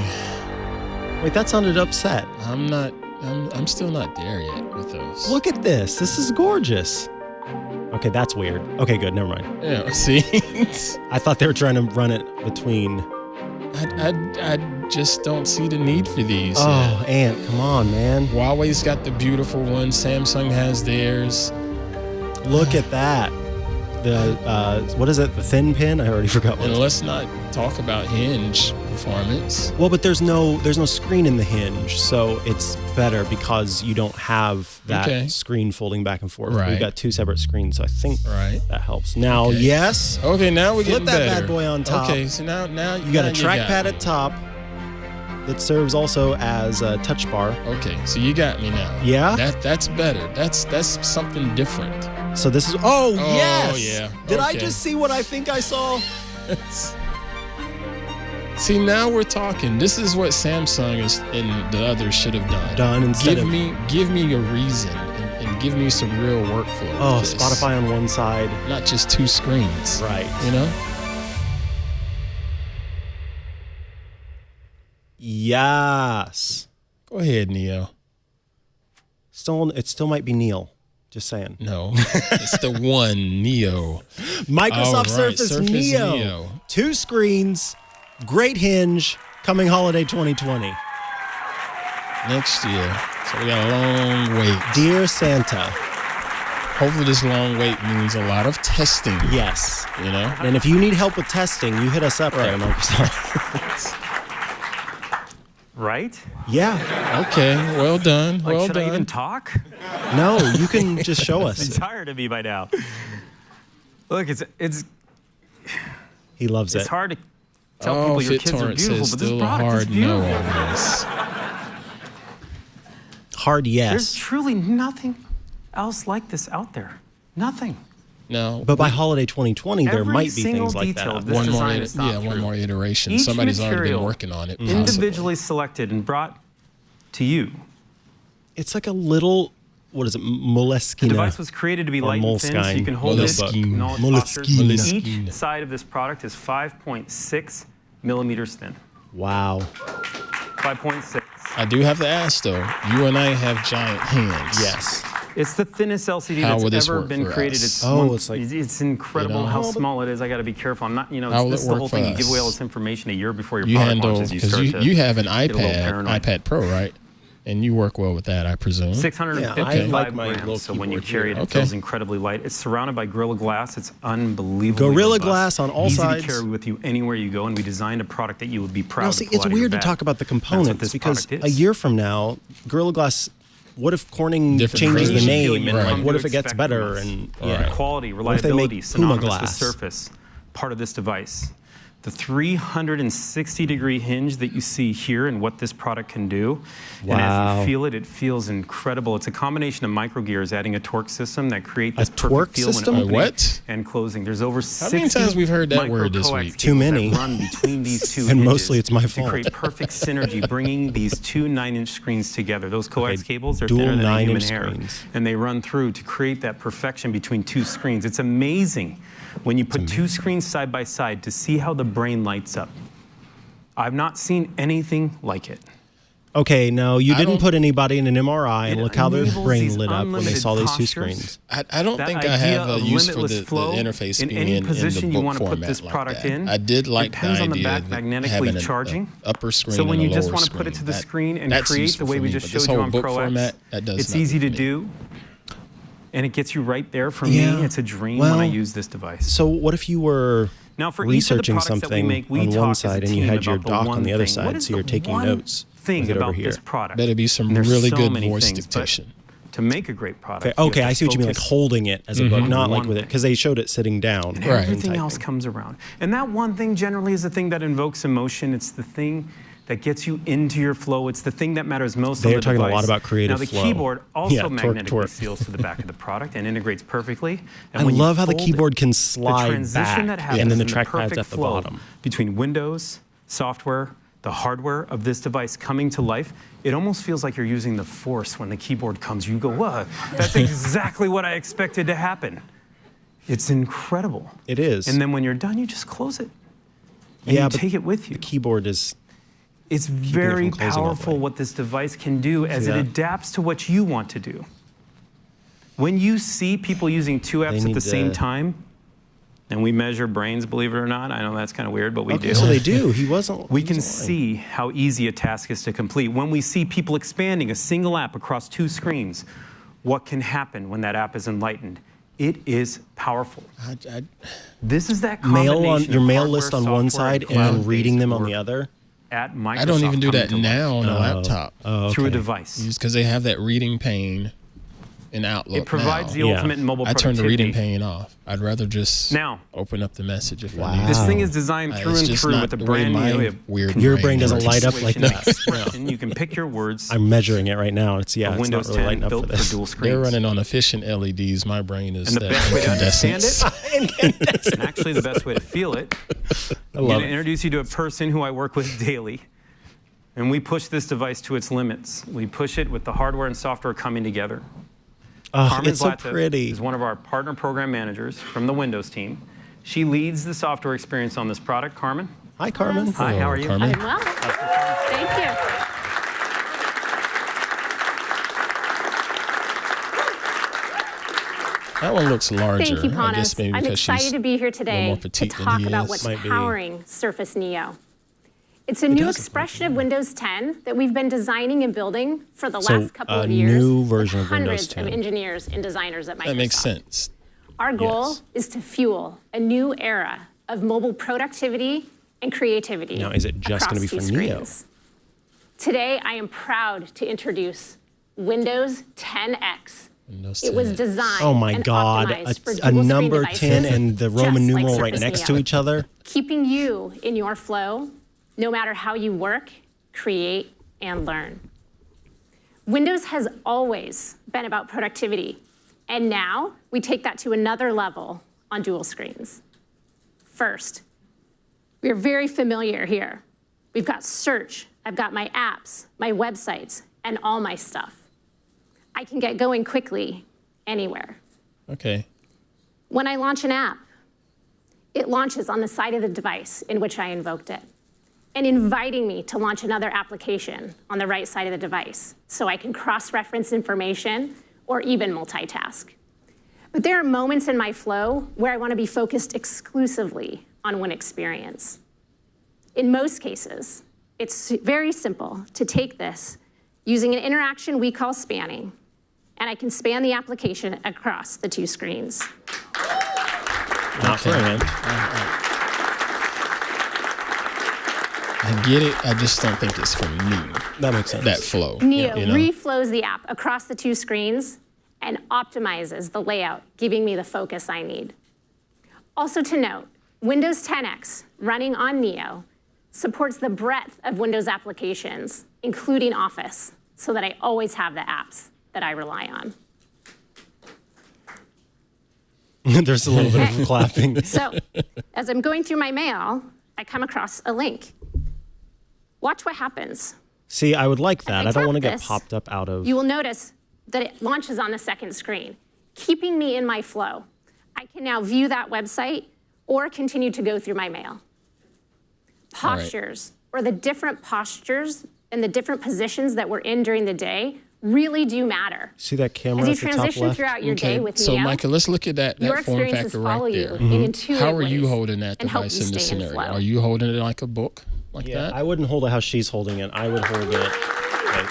Wait, that sounded upset. I'm still not there yet with those. Look at this. This is gorgeous. Okay, that's weird. Okay, good. Never mind. Yeah, see? I thought they were trying to run it between. I just don't see the need for these. Oh, Ant, come on, man. Huawei's got the beautiful one. Samsung has theirs. Look at that. The what is it? The thin pin? I already forgot what. And let's not talk about hinge performance. Well, but there's no screen in the hinge, so it's better because you don't have that screen folding back and forth. Right. We've got 2 separate screens, so I think that helps. Now, Okay. yes. Okay, now we're Flip getting that better. bad boy on top. Okay, so now You got a trackpad at top that serves also as a touch bar. Okay, so you got me now. Yeah? That's better. That's something different. So this is yes. Yeah. Did I Okay. just see what I think I saw? See, now we're talking. This is what Samsung and the others should have done. Instead give me a reason and give me some real workflow. Oh, with this. Spotify on one side, not just 2 screens. right? You know. Yes. Go ahead, Neo. It still might be Neil. Just saying. No, it's the one Neo. Microsoft All right, Surface Neo. 2 screens, great hinge, coming holiday 2020. Next year. So we got a long wait. Dear Santa. Hopefully this long wait means a lot of testing. Yes. You know? And if you need help with testing, you hit us up there, Microsoft. Right? Yeah. Okay, well done. Like, well should done. I even talk? No, you can just show us. He's tired of me by now. Look, it's He loves it. hard to tell people your kids are beautiful, but this product is beautiful. No on this. Hard yes. There's truly nothing else like this out there. Nothing. No. But by holiday 2020, there Every might be single things like detail that. of this one more, design is thought one through. more iteration. Each Somebody's already been material working on it. individually selected and brought to you. It's like a little, what is it, Moleskine? The device was created to be light and thin, so you can hold it. Moleskine. No, it's Moleskine. postures. Moleskine. Each side of this product is 5.6 millimeters thin. Wow. 5.6. I do have to ask though. You and I have giant hands. Yes. It's the thinnest LCD How will this that's ever work been for created. us? It's incredible You know? how small it is. I got to be careful. I'm not, How will this it is the work whole for thing. You give away all us? this information a year before your You product handle launches. You because start to you have an get a little iPad, paranoid. iPad Pro, right? And you work well with that, I presume. 655 I like my little grams, so when you keyboard carry it, here. it feels incredibly light. It's surrounded by Gorilla Glass. It's unbelievable. Gorilla Glass on all Easy sides. to carry with you anywhere you go, and we designed a product that you would be proud Now, to see, pull it's out of your weird to bag. talk about the That's what components this because product a is. year from now, Gorilla Glass, what if Corning Different changes the version. name? And Right. like, what if it gets Expect better? from us. And The quality, What if they reliability, make Puma synonymous with glass? Surface, part of this device. The 360-degree hinge that you see here and what this product can do. And as Wow. you feel it, it feels incredible. It's a combination of micro gears adding a torque system that create this torque perfect feel system? when opening What? and closing. There's over 60 many times we've heard that micro word this coax week? Too cables many. that run between these two And hinges mostly it's my to fault. create perfect synergy, bringing these 2 9-inch screens together. Those coax Okay, cables are dual thinner than a human 9-inch hair, screens. and they run through to create that perfection between 2 screens. It's amazing when you put 2 screens side by side to see how the brain lights up. I've not seen anything like it. Okay, no, you didn't don't- put anybody in an MRI and It look how their enables brain these lit up when they unlimited saw these 2 postures. screens. I don't That think I idea have a of use for limitless the flow interface in being any in the position you book want to put format this like product that. in. I did like the depends on the idea back of magnetically having an charging. upper screen So when and you a just lower want to put it to the screen. screen and That's create the useful way for we me, just but this showed you whole on book Pro X, format, that does it's nothing easy to for me. do, and it gets you right there. For Yeah, me, it's a dream well, when I use this device. So what if you were Now, for researching each of the products that we something make, we on talk one as a side and you team had your about the doc one on the other thing. What side, is so you're the taking one notes thing with it over about here? this product? Better be some And there's really so good many voice things, but dictation. to make a great product, Okay, you have I to see what you mean, like focus holding it as a book, not like one with it, thing. because they showed it sitting down. And Right. everything and else typing. comes around. And that one thing generally is the thing that invokes emotion. It's the thing that gets you into your flow. It's the thing that matters most on They're the talking a lot device. about creative Now, the flow. keyboard also Yeah, torque, magnetically torque. seals to the back of the product and integrates perfectly. And I when you love how the fold keyboard it, can the slide transition back, that happens and then the in trackpad's perfect at the flow bottom. between Windows, software, the hardware of this device coming to life, it almost feels like you're using the Force when the keyboard comes. You go, what? That's exactly what I expected to happen. It's incredible. It is. And then when you're done, you just close it. And Yeah, you but take it with you. The keyboard is It's very from closing all the powerful way. what this device can do as See it that? adapts to what you want to do. When you see people using 2 apps at need the same to- time, And we measure brains, believe it or not. I know that's kind of weird, but we do. So they do. He wasn't. We can see how easy a task is to complete. When we see people expanding a single app across 2 screens, what can happen when that app is enlightened? It is powerful. This is that combination your of mail hardware, list on one software, side and cloud-based reading them on work the other. At Microsoft I don't even do that coming to now life. on a laptop. Through a device. Because they have that reading pane in Outlook. It provides now. the ultimate in mobile I productivity. turn the reading pane off. I'd rather just now open up the message if I need. This thing is designed through it's and just through not with a the way brand my new weird Your brain doesn't works. light up like that. expression. You can pick your words. I'm measuring it right now. It's it's Windows not really 10 lighting up built for this. dual screens. They're running on efficient LEDs. My brain is And the best way to understand incandescent. it, and actually the best way to feel it, I I'm love going to it. introduce you to a person who I work with daily. And we push this device to its limits. We push it with the hardware and software coming together. Oh, Carmen it's so Zlatev pretty. is one of our partner program managers from the Windows team. She leads the software experience on this product. Carmen? Hi, Carmen. Hi, how are you? Carmen. I'm well. Thank you. That one looks larger. Thank you, I guess Panos. maybe I'm because excited she's to be here a little today more to petite than talk he about is. what's Might be. powering Surface Neo. It's a new expression of Windows 10 that we've been designing and building for the So, last couple a of years. new version with of Windows hundreds 10. of engineers and designers at Microsoft. That makes sense. Our goal Yes. is to fuel a new era of mobile productivity and creativity. Now, is it just gonna across be for 2 Neo? screens. Today, I am proud to introduce Windows 10X. Windows It was 10. designed Oh my and God, optimized for a dual-screen number devices, 10 and the Roman just like numeral right Surface next Neo. to each other. Keeping you in your flow, no matter how you work, create, and learn. Windows has always been about productivity, and now we take that to another level on dual screens. First, we are very familiar here. We've got search, I've got my apps, my websites, and all my stuff. I can get going quickly anywhere. Okay. When I launch an app, it launches on the side of the device in which I invoked it, and inviting me to launch another application on the right side of the device so I can cross-reference information or even multitask. But there are moments in my flow where I want to be focused exclusively on one experience. In most cases, it's very simple to take this using an interaction we call spanning, and I can span the application across the 2 screens. Not for him. I get it. I just don't think it's for me. That makes sense. That flow. Neo you know? reflows the app across the 2 screens and optimizes the layout, giving me the focus I need. Also to note, Windows 10X running on Neo supports the breadth of Windows applications, including Office, so that I always have the apps that I rely on. There's a little bit of clapping. So, as I'm going through my mail, I come across a link. Watch what happens. See, I would like As that. I I don't tap want to get this, popped up out of. You will notice that it launches on the second screen, keeping me in my flow. I can now view that website or continue to go through my mail. Postures, or the different postures and the different positions that we're in during the day really do matter. See that camera As you at the top transition left? throughout your day with So, Neo, Micah, let's look at that your form experiences factor follow right you there. in intuitive How are you ways holding that and help device you in this stay in scenario? flow. Are you holding it like a book, like Yeah, that? I wouldn't hold it how she's holding it. I would hold it like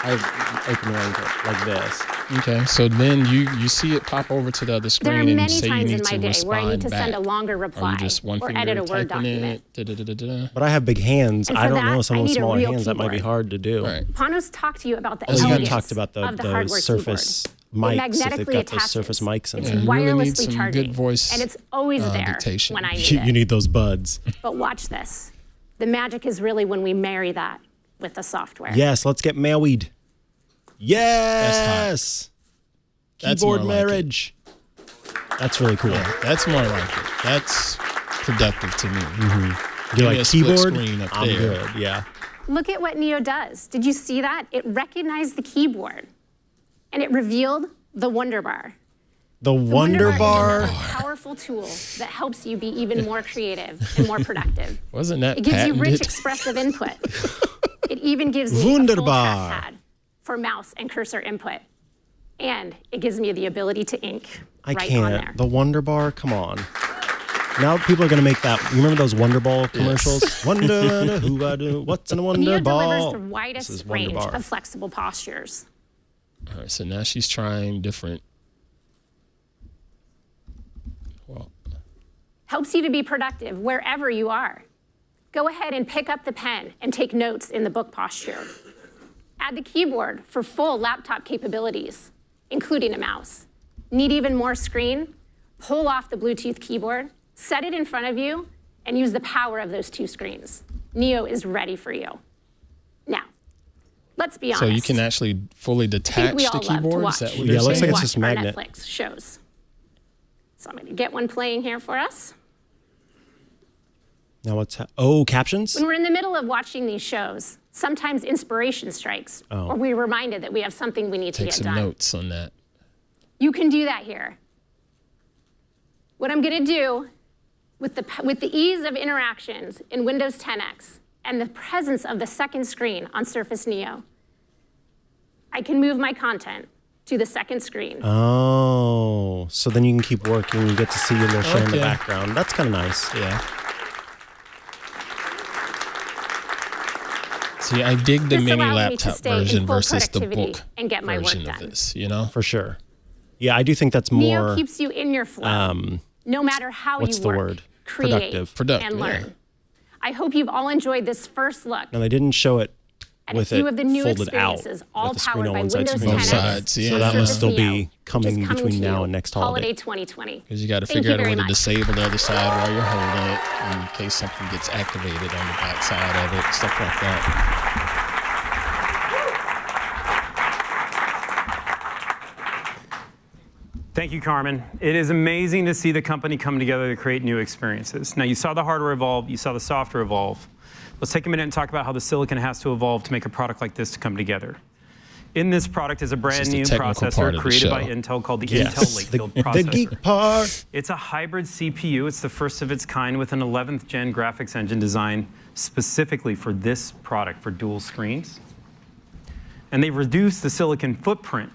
I open it like this. Okay, so then you see it pop over to the other screen There are and many say you times need in to my day where I need respond to send a back. longer Are reply you just one or finger edit a Word typing document. it? Da-da-da-da-da. But I have big hands. And I for don't know that, someone I with need a smaller real hands. That might be keyboard. hard to do. Right. Panos talked to you about the Oh, you haven't elegance talked about of the the hardware Surface keyboard. It mics, if they've magnetically got those attaches. Surface mics in It's there. You really need wirelessly some charging, good voice, and it's always there dictation. when I need You it. need those buds. But watch this. The magic is really when we marry that with the software. Yes, let's get married. Yes. That's Keyboard more like it. marriage. That's really cool. Yeah, that's more like it. That's productive to me. You're Give me like a split keyboard. screen up I'm there. good. Yeah. Look at what Neo does. Did you see that? It recognized the keyboard, and it revealed the Wonder Bar. The The Wonder Is Bar. another powerful tool that helps you be even more creative and more productive. Wasn't that It gives you rich, patented? expressive input. It even gives me a full Wunderbar. trackpad for mouse and cursor input. And it gives me the ability to ink I right on there. can't. The Wonder Bar. Come on. Now people are going to make that. You remember those Wonder Ball commercials? Yes. Wonder who I do. What's in a Wonder Neo Ball? delivers the widest range of flexible postures. All right, so now she's trying different. Well, helps you to be productive wherever you are. Go ahead and pick up the pen and take notes in the book posture. Add the keyboard for full laptop capabilities, including a mouse. Need even more screen? Pull off the Bluetooth keyboard, set it in front of you, and use the power of those two screens. Neo is ready for you. Now, let's be honest. So you can actually fully detach the keyboard? Is that what it looks like it's just just magnet. Netflix shows. So I'm going to get one playing here for us. Now what's captions? When we're in the middle of watching these shows, sometimes inspiration strikes, or we're reminded that we have something we need to get done. Take some notes on that. You can do that here. What I'm going to do with the ease of interactions in Windows 10X and the presence of the second screen on Surface Neo, I can move my content to the second screen. Oh, so then you can keep working. You get to see your little show in the background. That's kind of nice. Yeah. See, I dig the mini laptop version versus the book and get my version work of done. this, you know? For sure. Yeah, I do think that's more... Neo keeps you in your flow, no matter how you work, create, and learn. Yeah. I hope you've all enjoyed this first look. Now, they didn't show it with it of the new folded out, experiences, all with the screen powered on by one side, Windows screen on 10X, sides, yeah. So that must still Neo, be coming between now and next holiday. 2020. Because you got to figure out a way to disable the other side while you're holding it in case something gets activated on the back side of it, stuff like that. Thank you, Carmen. It is amazing to see the company come together to create new experiences. Now, you saw the hardware evolve, you saw the software evolve. Let's take a minute and talk about how the silicon has to evolve to make a product like this to come together. In this product is a brand new processor created by Intel called the Intel Lakefield processor. The geek part. It's a hybrid CPU. It's the first of its kind with an 11th gen graphics engine designed specifically for this product, for dual screens. And they've reduced the silicon footprint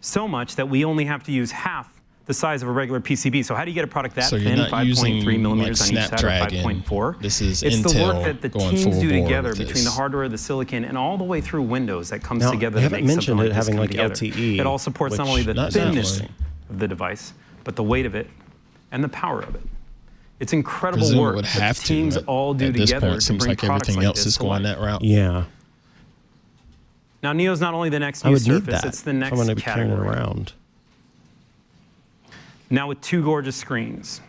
so much that we only have to use half the size of a regular PCB. So how do you get a product that thin, 5.3 millimeters on each side, or 5.4? This is it's Intel the work that the teams do together between the this. hardware, the silicon, and all the way through Windows that comes Now, together they to haven't make mentioned something it like this having come like together. LTE. It all supports not only the Not thinness definitely. of the device, but the weight of it and the power of it. It's incredible Presume it work would that have the teams to, all do at this together point, to seems bring like products everything like else this is to going life. that route. Yeah. Now, Neo's not only the next I new would need Surface, that. it's the next I'm going to be carrying it category. around. Now with two gorgeous screens,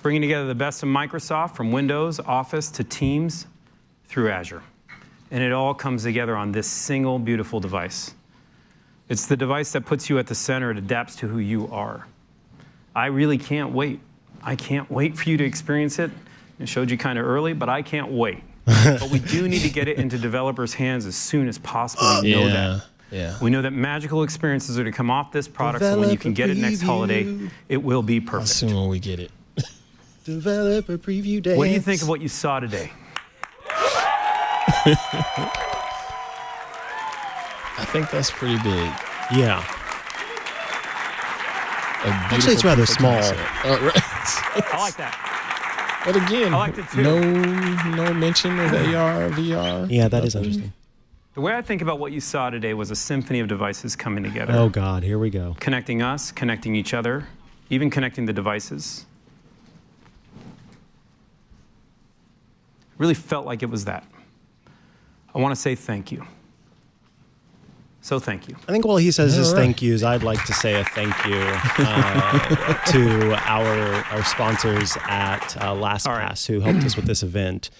bringing together the best of Microsoft from Windows, Office, to Teams, through Azure. And it all comes together on this single beautiful device. It's the device that puts you at the center. It adapts to who you are. I really can't wait. I can't wait for you to experience it. I showed you kind of early, but I can't wait. But we do need to get it into developers' hands as soon as possible. We know that. Yeah. We know that magical experiences are to come off this product, so when you can get it next holiday, it will be How perfect. soon will we get it? Developer preview day. What do you think of what you saw today? I think that's pretty big. Yeah. Actually, it's rather small. I like that. But again, I liked it too. no mention of AR, VR. Yeah, that is interesting. The way I think about what you saw today was a symphony of devices coming together. Oh, God, here we go. Connecting us, connecting each other, even connecting the devices. Really felt like it was that. I want to say thank you. So thank you. I think while he says his thank yous, I'd like to say a thank you to our sponsors at LastPass who helped us with this event.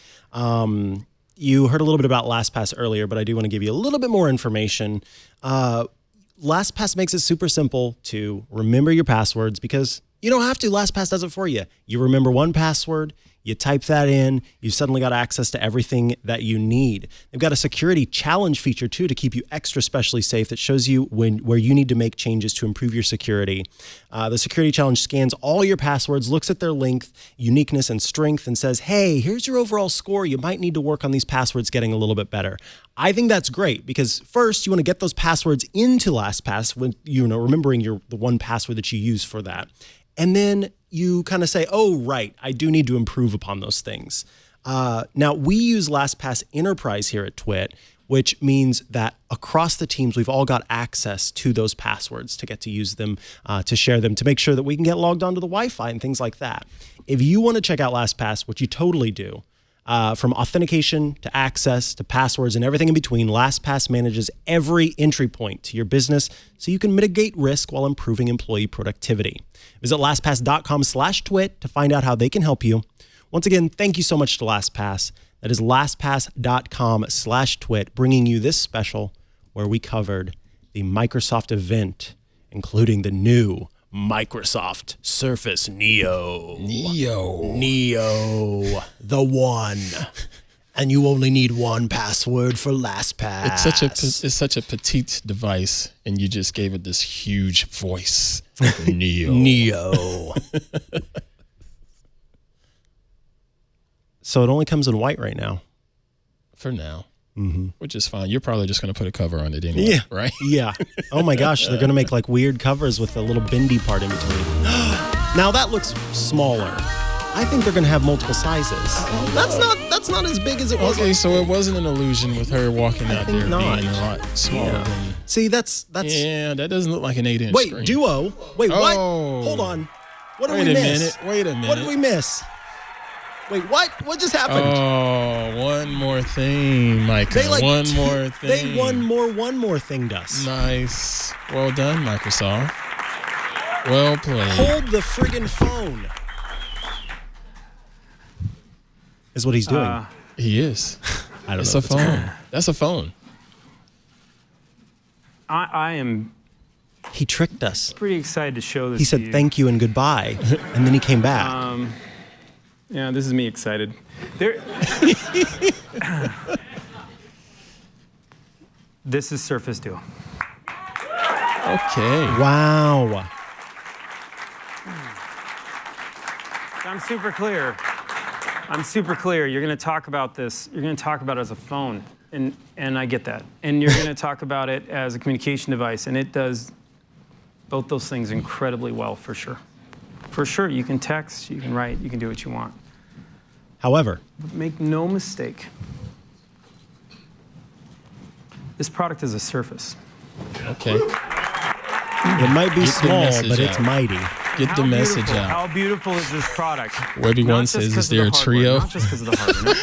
You heard a little bit about LastPass earlier, but I do want to give you a little bit more information. LastPass makes it super simple to remember your passwords because you don't have to. LastPass does it for you. You remember one password, you type that in, you suddenly got access to everything that you need. They've got a security challenge feature too to keep you extra specially safe that shows you where you need to make changes to improve your security. The security challenge scans all your passwords, looks at their length, uniqueness, and strength, and says, hey, here's your overall score. You might need to work on these passwords getting a little bit better. I think that's great because first you want to get those passwords into LastPass when remembering the one password that you use for that. And then you kind of say, oh, right, I do need to improve upon those things. Now, we use LastPass Enterprise here at TWiT, which means that across the teams, we've all got access to those passwords to get to use them, to share them, to make sure that we can get logged onto the Wi-Fi and things like that. If you want to check out LastPass, which you totally do, from authentication to access to passwords and everything in between, LastPass manages every entry point to your business so you can mitigate risk while improving employee productivity. Visit LastPass.com/TWiT to find out how they can help you. Once again, thank you so much to LastPass. That is LastPass.com/TWiT, bringing you this special where we covered the Microsoft event, including the new Microsoft Surface Neo, the one, and you only need one password for LastPass. It's such a petite device, and you just gave it this huge voice. Neo. So it only comes in white right now. For now. Mm-hmm. Which is fine. You're probably just going to put a cover on it anyway, right? Yeah. Oh my gosh, they're going to make like weird covers with a little bendy part in between. Now that looks smaller. I think they're going to have multiple sizes. That's not as big as it was. Okay, so it wasn't an illusion with her walking out there being a lot smaller than... See, that's... Yeah, that doesn't look like an 8-inch screen. Wait, Duo? Wait, what? Hold on. What did we miss? Wait a minute. What did we miss? Wait, what? What just happened? Oh, one more thing, Mikah. One more thing. They one more thinged us. Nice. Well done, Microsoft. Well played. Hold the friggin' phone. Is what he's doing. He is. I don't know. It's a phone. That's a phone. I am... He tricked us. Pretty excited to show this. He said thank you and goodbye, and then he came back. Yeah, this is me excited. This is Surface Duo. Okay. Wow. I'm super clear. You're going to talk about this. You're going to talk about it as a phone, and I get that. And you're going to talk about it as a communication device, and it does both those things incredibly well, for sure. For sure, you can text, you can write, you can do what you want. However, make no mistake, this product is a Surface. Okay. It might be small, but it's mighty. Get the message out. How beautiful is this product? Webby One says, is there a trio? Not just because of the hardware.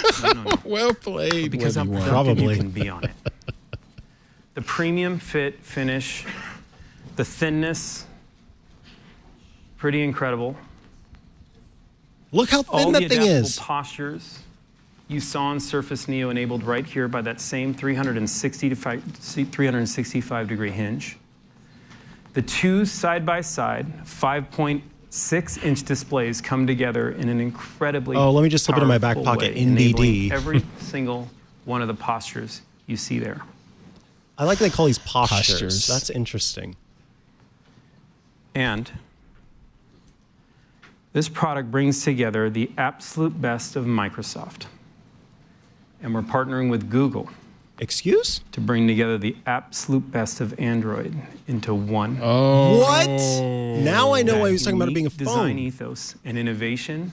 No. Well played, because Webby how One. productive you can be on it. The premium fit, finish, the thinness, pretty incredible. Look how thin that thing is. All the postures you saw on Surface Neo enabled right here by that same 365-degree hinge. The two side-by-side 5.6-inch displays come together in an incredibly let me just slip it in my back pocket. NDD. Every single one of the postures you see there. I like they call these postures. That's interesting. And this product brings together the absolute best of Microsoft. And we're partnering with Google. Excuse? To bring together the absolute best of Android into one. Oh. What? Now I know why he was talking about it being a phone. Design ethos and innovation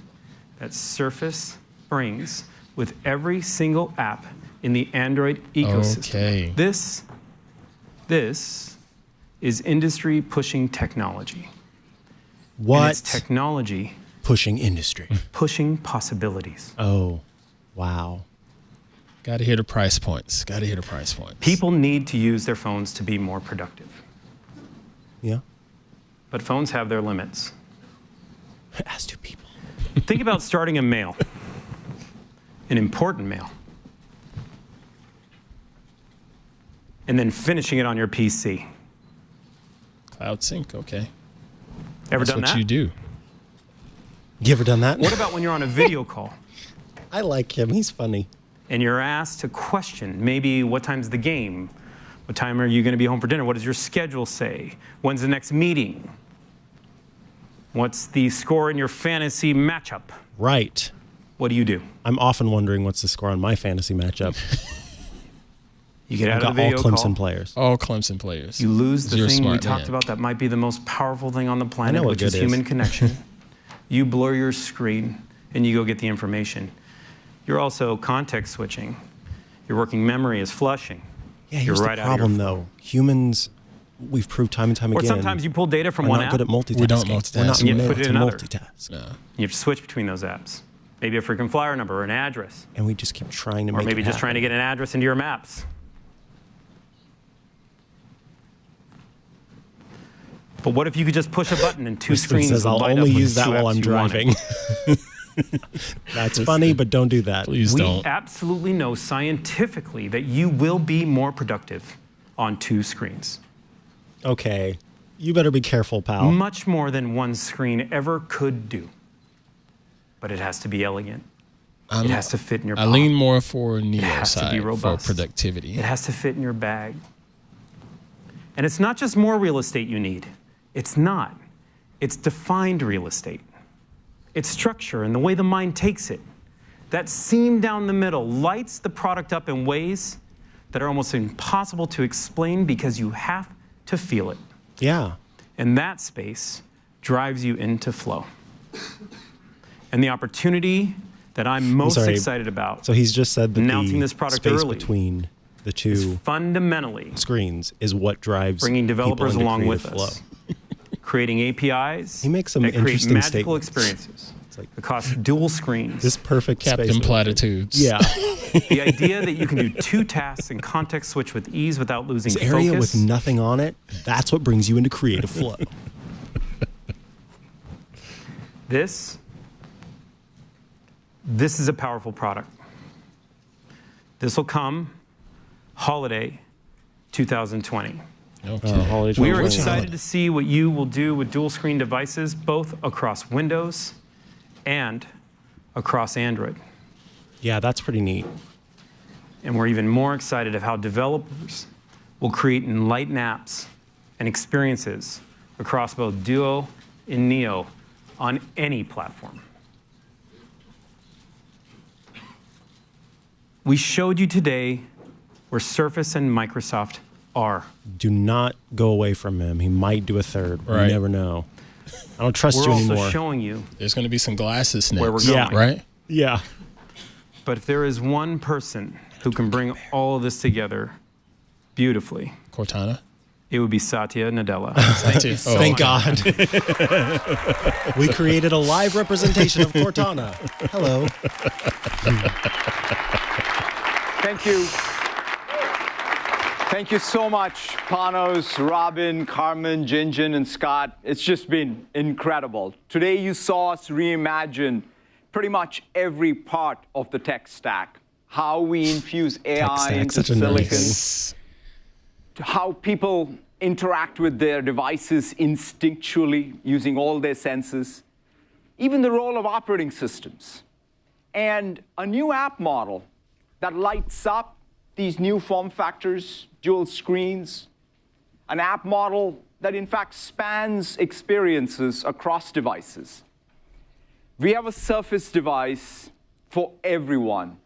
that Surface brings with every single app in the Android ecosystem. Okay. This is industry pushing technology. What? And it's technology pushing industry. Pushing possibilities. Oh, wow. Got to hear the price points. People need to use their phones to be more productive. Yeah. But phones have their limits. As do people. Think about starting a mail, an important mail, and then finishing it on your PC. Cloud sync, okay. Ever done that? That's what you do. You ever done that? What about when you're on a video call? I like him. He's funny. And you're asked to question, maybe what time's the game? What time are you going to be home for dinner? What does your schedule say? When's the next meeting? What's the score in your fantasy matchup? Right. What do? I'm often wondering what's the score on my fantasy matchup. You get out of the video all Clemson call. players. All Clemson players. You lose the thing we talked about that might be the most powerful thing on the planet, which is human connection. You blur your screen and you go get the information. You're also context switching. Your working memory is flushing. Yeah, here's the problem, though. Humans, we've proved time and time again. Or sometimes you pull data from one app. We're not good at multitasking. We don't multitask. We're not You meant put it to in another. multitask. No. You have to switch between those apps. Maybe a freaking flyer number or an address. And we just keep trying to make it Or maybe just happen. trying to get an address into your maps. But what if you could just push a button and two Winston screens says, would I'll light only up with use that two while apps I'm you wanted? driving. That's funny, but don't do that. Please We don't. absolutely know scientifically that you will be more productive on two screens. Okay. You better be careful, pal. Much more than one screen ever could do. But it has to be elegant. It has to fit in your I palm. lean more for It Neo has to be side for robust. productivity. It has to fit in your bag. And it's not just more real estate you need. It's not. It's defined real estate. Its structure and the way the mind takes it. That seam down the middle lights the product up in ways that are almost impossible to explain because you have to feel it. Yeah. And that space drives you into flow. And the opportunity that I'm most excited about, So he's just said that announcing the this product space early, between the is two fundamentally screens is what drives bringing developers people into along with creative us, flow. creating APIs He makes some that create interesting magical statements. experiences like- across dual screens. This perfect Captain space. Platitudes. Yeah. The idea that you can do two tasks and context switch with ease without losing This area focus. with nothing on it, that's what brings you into creative flow. This is a powerful product. This will come holiday 2020. Okay. We are Which excited holiday? to see what you will do with dual screen devices, both across Windows and across Android. Yeah, that's pretty neat. And we're even more excited of how developers will create enlightened apps and experiences across both Duo and Neo on any platform. We showed you today where Surface and Microsoft are. Do not go away from him. He might do a third. Right. You never know. I don't trust We're you also anymore. showing you There's going to be some glasses next. where we're Yeah. going. Right? Yeah. But if there is one person who can bring all of this together beautifully, Cortana. it would be Satya Nadella. Thank God. We created a live representation of Cortana. Hello. Thank you. Thank you so much, Panos, Robin, Carmen, Jinjin, and Scott. It's just been incredible. Today you saw us reimagine pretty much every part of the tech stack. How we infuse AI into such a silicon. How people interact with their devices instinctually using all their senses. Even the role of operating systems. And a new app model that lights up these new form factors, dual screens, an app model that in fact spans experiences across devices. We have a Surface device for everyone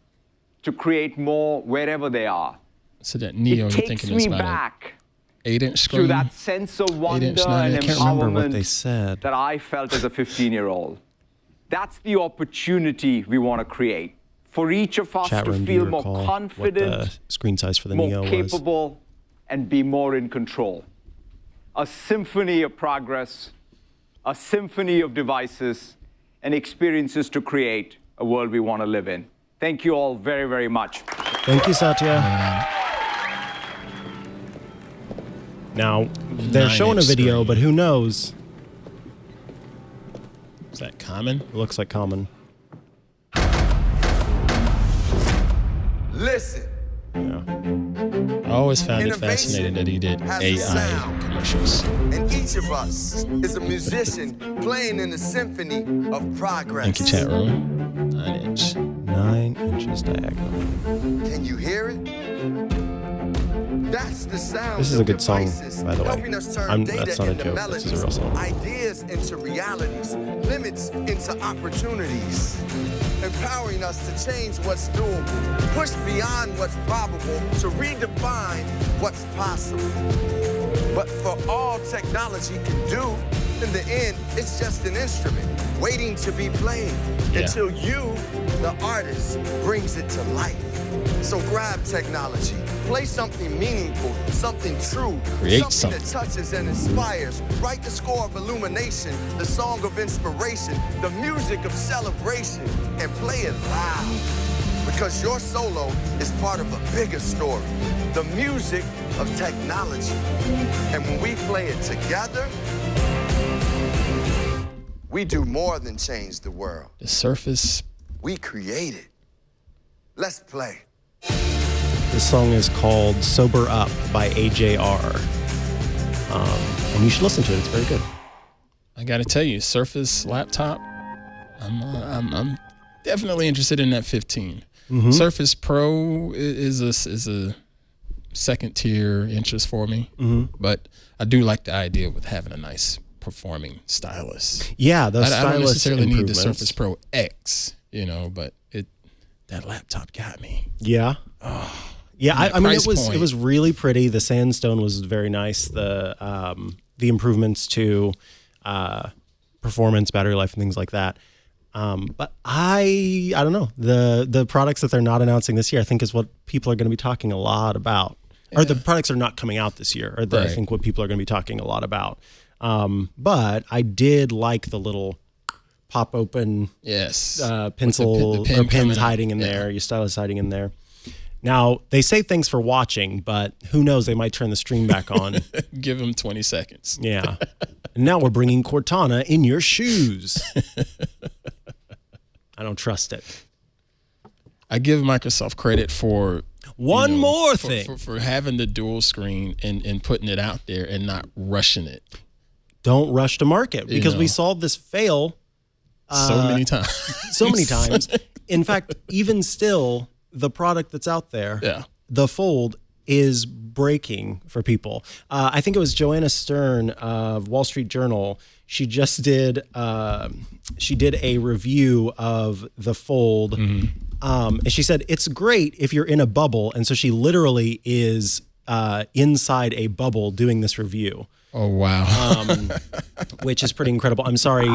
to create more wherever they are. So that Neo, It you're takes thinking me it's about back an 8-inch screen. to that sense of wonder 8-inch, and 9-inch. I can't remember what they empowerment said. that I felt as a 15-year-old. That's the opportunity we want to create for each of us Chat to room, do feel you more recall what confident, the screen size for the more Neo was? capable, and be more in control. A symphony of progress, a symphony of devices and experiences to create a world we want to live in. Thank you all very, very much. Thank you, Satya. Now, they're showing a 9-inch video, screen. but who knows? Is that common? It looks like common. Listen. Yeah. I always found it Innovation fascinating that he did has a AI sound. commercials. And each of us is a musician playing in the symphony of progress. Thank you, chat room. 9-inch. 9 inches diagonal. Can you hear it? That's the sound. This is a of good song, devices by the way. helping us turn data That's not a into joke. This is a real melodies, song. ideas into realities, limits into opportunities, empowering us to change what's doable, push beyond what's probable, to redefine what's possible. But for all technology can do In the end, it's just an instrument waiting to be played until you, the artist, brings it to life. So grab technology, play something meaningful, something true, something that touches and inspires. Write the score of illumination, the song of inspiration, the music of celebration, and play it loud. Because your solo is part of a bigger story, the music of technology. And when we play it together, we do more than change the world. The Surface. We create it. Let's play. This song is called Sober Up by AJR. And you should listen to it. It's very good. I got to tell you, Surface laptop, I'm definitely interested in that 15. Mm-hmm. Surface Pro is a second tier interest for me, but I do like the idea with having a nice performing stylus. Yeah, the stylus I don't necessarily need the Surface Pro X, but that laptop got me. Yeah. Oh, yeah, I mean it was really pretty. The sandstone was very nice. The improvements to performance, battery life, and things like that. But I don't know. The products that they're not announcing this year, I think, is what people are going to be talking a lot about. Yeah. Or the products are not coming out this year, I think what people are going to be talking a lot about. But I did like the little pop open pencil or pins hiding in there, your stylus hiding in there. Now, they say thanks for watching, but who knows, they might turn the stream back on. Give them 20 seconds. Yeah. And now we're bringing Cortana in your shoes. I don't trust it. I give Microsoft credit for one more thing. For having the dual screen and putting it out there and not rushing it. Don't rush to market, because we saw this fail so many times. So many times. In fact, even still, the product that's out there, the Fold, is breaking for people. I think it was Joanna Stern of Wall Street Journal. She just did a review of the Fold, and she said it's great if you're in a bubble. And so she literally is inside a bubble doing this review. Oh, wow. Which is pretty incredible. I'm sorry,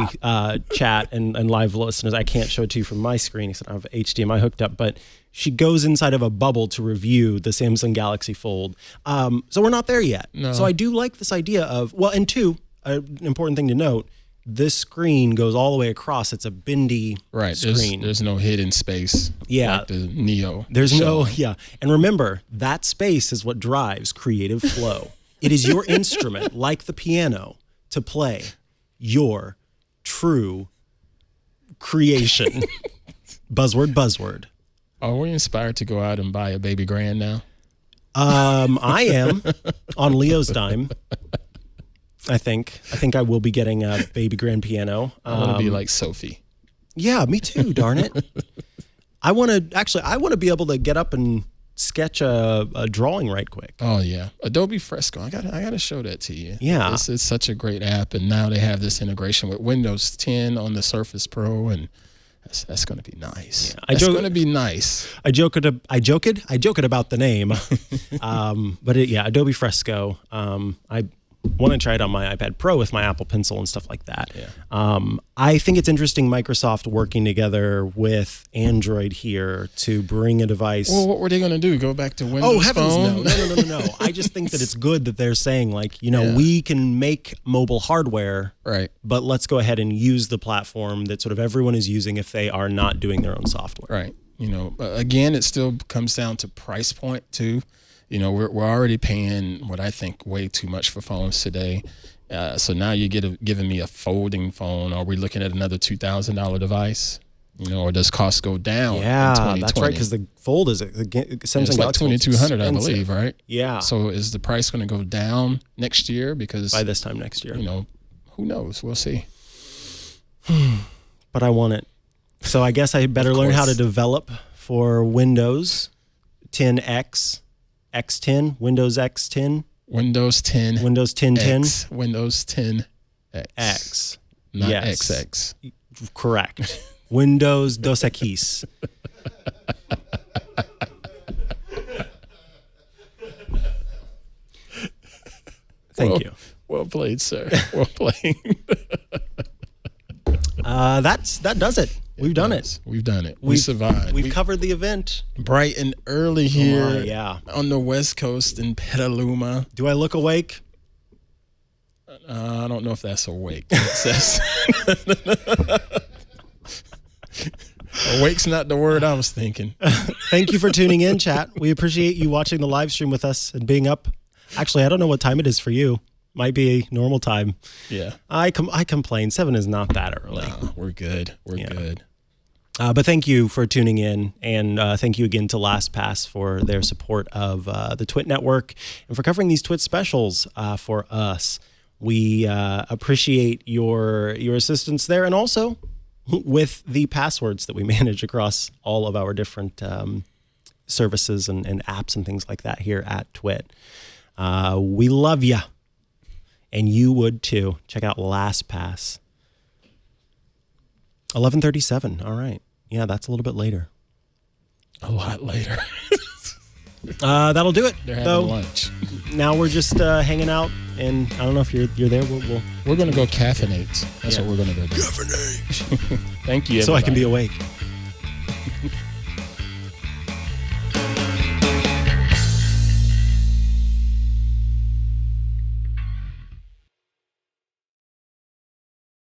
chat and live listeners, I can't show it to you from my screen because I don't have HDMI hooked up, but she goes inside of a bubble to review the Samsung Galaxy Fold. So we're not there yet. No. So I do like this idea of, and two, an important thing to note, this screen goes all the way across. It's a bendy screen. There's no hidden space. Yeah. Like the Neo. There's And remember, that space is what drives creative flow. It is your instrument, like the piano, to play your true creation. Buzzword. Are we inspired to go out and buy a baby grand now? I am on Leo's dime. I think I will be getting a baby grand piano. I want to be like Sophie. Yeah, me too. Darn it. I want to be able to get up and sketch a drawing right quick. Oh yeah, Adobe Fresco. I gotta show that to you. Yeah, this is such a great app, and now they have this integration with Windows 10 on the Surface Pro, and that's going to be nice. Yeah, it's going to be nice. I joke it about the name, but Adobe Fresco. I want to try it on my iPad Pro with my Apple Pencil and stuff like that. Yeah. I think it's interesting Microsoft working together with Android here to bring a device. Well, what were they going to do? Go back to Windows Oh, heavens, Phone? No. I just think that it's good that they're saying, we can make mobile hardware, right? But let's go ahead and use the platform that sort of everyone is using if they are not doing their own software. Right. Again, it still comes down to price point too. We're already paying what I think way too much for phones today. So now you're giving me a folding phone. Are we looking at another $2,000 device? Or does cost go down? Yeah, that's right. Because the Fold is Samsung it's like $2,200, I believe, right? Yeah. So is the price going to go down next year? Because by this time next year, who knows? We'll see. But I want it. So I guess I better learn how to develop for Windows 10X. X10, Windows X10, Windows 10, Windows 1010, Windows 10 X, not XX. Correct. Windows Dos Equis. Thank you. Well played, sir. Well played. That does it. We've done it. We've done it. We survived. We've covered the event. Bright and early here yeah. on the West Coast in Petaluma. Do I look awake? I don't know if that's awake. It says awake's not the word I was thinking. Thank you for tuning in, chat. We appreciate you watching the live stream with us and being up. Actually, I don't know what time it is for you. Might be a normal time. Yeah. I complain. 7 is not that early. No, we're good. We're good. But thank you for tuning in, and thank you again to LastPass for their support of the TWiT network and for covering these TWiT specials for us. We appreciate your assistance there, and also with the passwords that we manage across all of our different services and apps and things like that here at TWiT. We love you, and you would too. Check out LastPass. 11:37. All right. Yeah, that's a little bit later. A lot later. That'll do it. They're having lunch. Now we're just hanging out, and I don't know if you're there. We're going to go caffeinate. That's what we're going to go do. Caffeinate. Thank you, everybody. So I can be awake.